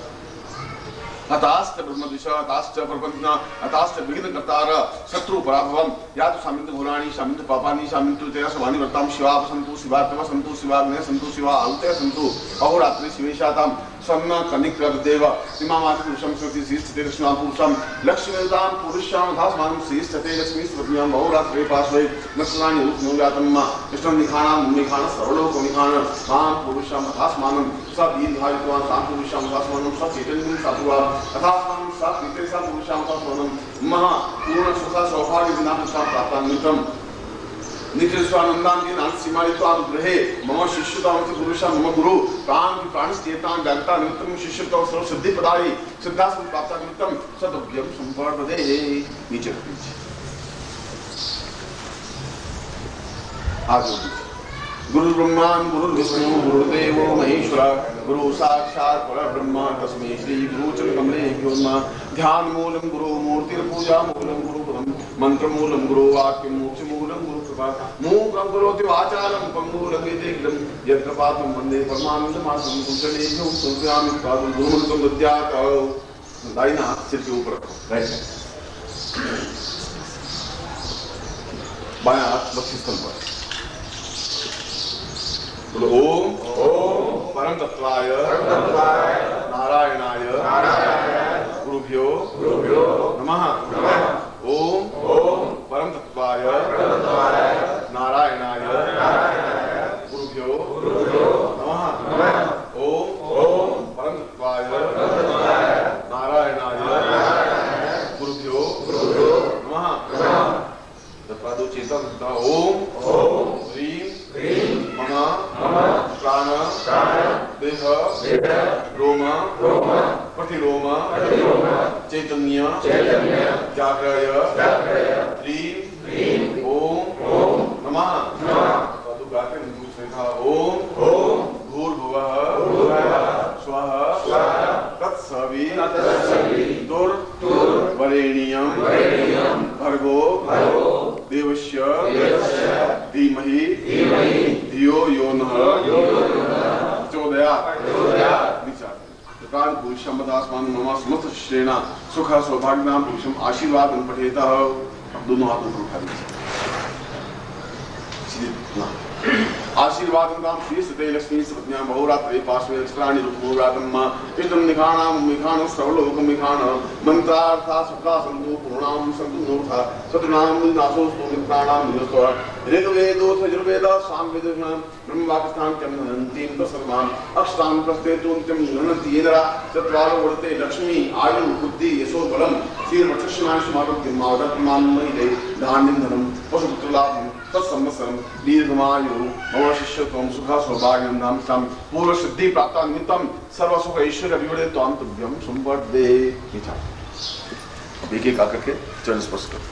हताश्च ब्रह्मदिश हताश्च प्रपंचना हताश्च विघ्नकर्तार शत्रु पराभवम यातु सामिन्तु घोराणि सामिन्तु पापानि सामिन्तु तेरा सवानि वर्ताम शिवा सन्तु शिवात्मा सन्तु शिवाग्ने सन्तु शिवा आहुते सन्तु अहोरात्रि शिवेशाताम सन्ना कनिकर देव इमामाति पुरुषं स्मृति श्रीस्थिते लक्ष्मीं पुरुषं लक्ष्मीतां पुरुषां धास्मानं श्रीस्थिते लक्ष्मी स्मृतियां बहुरात्रे पार्श्वे नक्षत्राणि रूपमूल्यातम् इष्टं निखानां निखान सर्वलोकनिखान मां पुरुषं धास्मानं स दीर्घायुत्वान् सां पुरुषं धास्मानं स चैतन्यं साधुवा अथास्मानं स प्रीते स पुरुषां धास्मानं महा पूर्ण सुख सौभाग्य विना पुरुषां प्राप्तान्वितम् नित्य स्वानंदान के नाथ सीमाली तो आप ग्रहे मम शिष्यता पुरुषा मम गुरु प्राण चेता जागता निमित्तम शिष्यता सर्व सिद्धि पदाई सिद्धा प्राप्त निमित्तम सदव्यम संपर्पदे। नीचे आज गुरु ब्रह्मा गुरु विष्णु गुरुदेवो महेश्वरा गुरु साक्षात् परब्रह्म तस्मै श्री गुरुचरण कमले नमः। ध्यान मूलम गुरु मूर्ति पूजा मूलम गुरु पदम मंत्र मूलम गुरु वाक्य मोक्ष मूलम गुरु कृपा मूकं करोति वाचालं पंगुलं यदेकं यत्कृपातं वन्दे परमानंदमासं कुशलेभ्यो संस्यामि पादं गुरुमंत्रं दद्यात्। दाहिना हाथ सिर के ऊपर रखो, राइट हैंड, बायां हाथ वक्षस्थल पर। बोलो ओम परम तत्वाय नारायणाय गुरुभ्यो नमः। ओम परम तत्वाय नारायणाय गुरुभ्यो नमः। ओम परम तत्वाय नारायणाय गुरुभ्यो नमः। तत्वादो चेतन ओम ह्रीं मम प्राण देह रोम प्रतिरोम चैतन्य जागृय ह्रीं ओम नमः। ओम भूर्भुवः स्वः तत्सवितुर्वरेण्यं भर्गो देवस्य धीमहि धियो यो नः प्रचोदयात्। पुरुषमदास्मान मम समस्त श्रेणा सुख सौभाग्यनाम पुरुषम आशीर्वाद पठेतः। दोनों हाथों को उठा लीजिए। आशीर्वाद श्री सते लक्ष्मी सपत्न्या बहुरात्रे पार्श्वे अक्षराणि रूपमूरातम इष्टं निखाणां मिखाणं सर्वलोकं मिखाण मंत्रार्था सुखा संतो पूर्णां संतो नोथा सतनां नासोस्तु मित्राणां निरस्व ऋग्वेदो यजुर्वेद सामवेद ब्रह्मवाक्स्थान चमनन्तीं तस्मान् अष्टां प्रस्तेतुन्त्यं गणन्ति येदरा चत्वारो वर्ते लक्ष्मी आयु बुद्धि यशो बलं श्रीर्वक्षमाण समारोग्यं मादत्मान्मयिते धान्यं धनं पशुपुत्रलाभं तत्संवत्सरं दीर्घमायु मम शिष्यत्वं सुख सौभाग्यं नाम साम पूर्व सिद्धि प्राप्त निमित्तं सर्व सुख ऐश्वर्य विवरे त्वां तुभ्यं संवर्धे। एक एक आकर के चरण स्पर्श करो।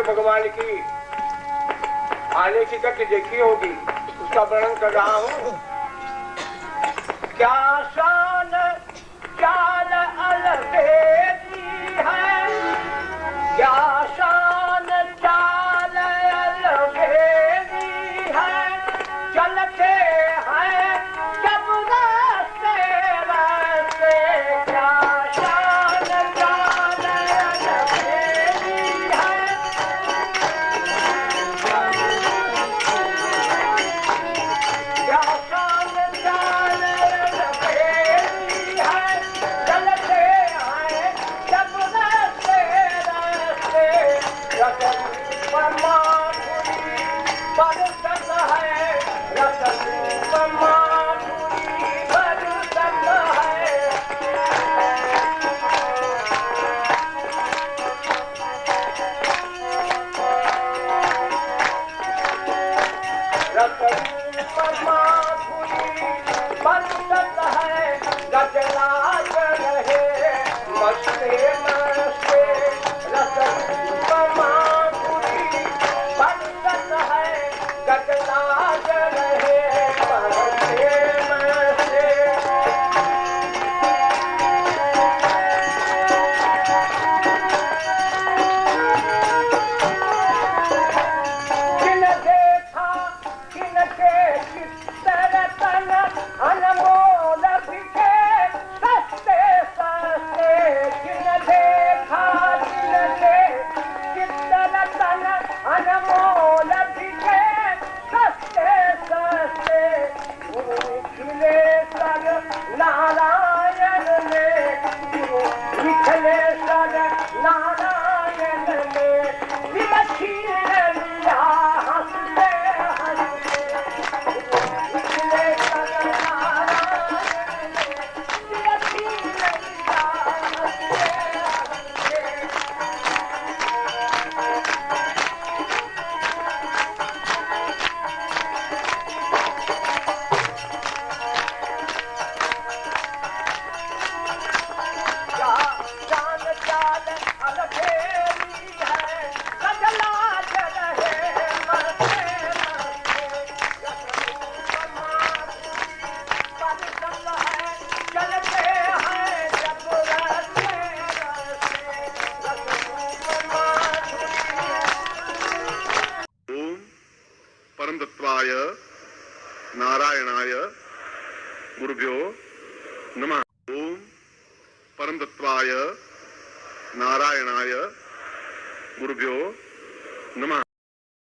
भगवान की आने की गति देखी होगी, उसका वर्णन कर रहा हूँ। क्या शान चाल अलबेली है, क्या शान चाल अलबेली है, चलते हैं जब रास्ते रास्ते, क्या शान चाल अलबेली है, क्या शान चाल अलबेली है, चलते हैं जब रास्ते रास्ते, रतन पर माधुरी बरसत है, रतन पर माधुरी बरसत है। रतन पर माधुरी बरसत है, गजराज रहे मस्ते मस्ते, रतन पर माधुरी बरसत है, गजराज रहे मस्ते मस्ते। किन देखा किनके चित्तर तन, अनमोल बिके सस्ते सस्ते, किन देखा परमतत्वाय नारायणाय गुरुभ्यो नमः। ओम परमतत्वाय नारायणाय गुरुभ्यो नमः।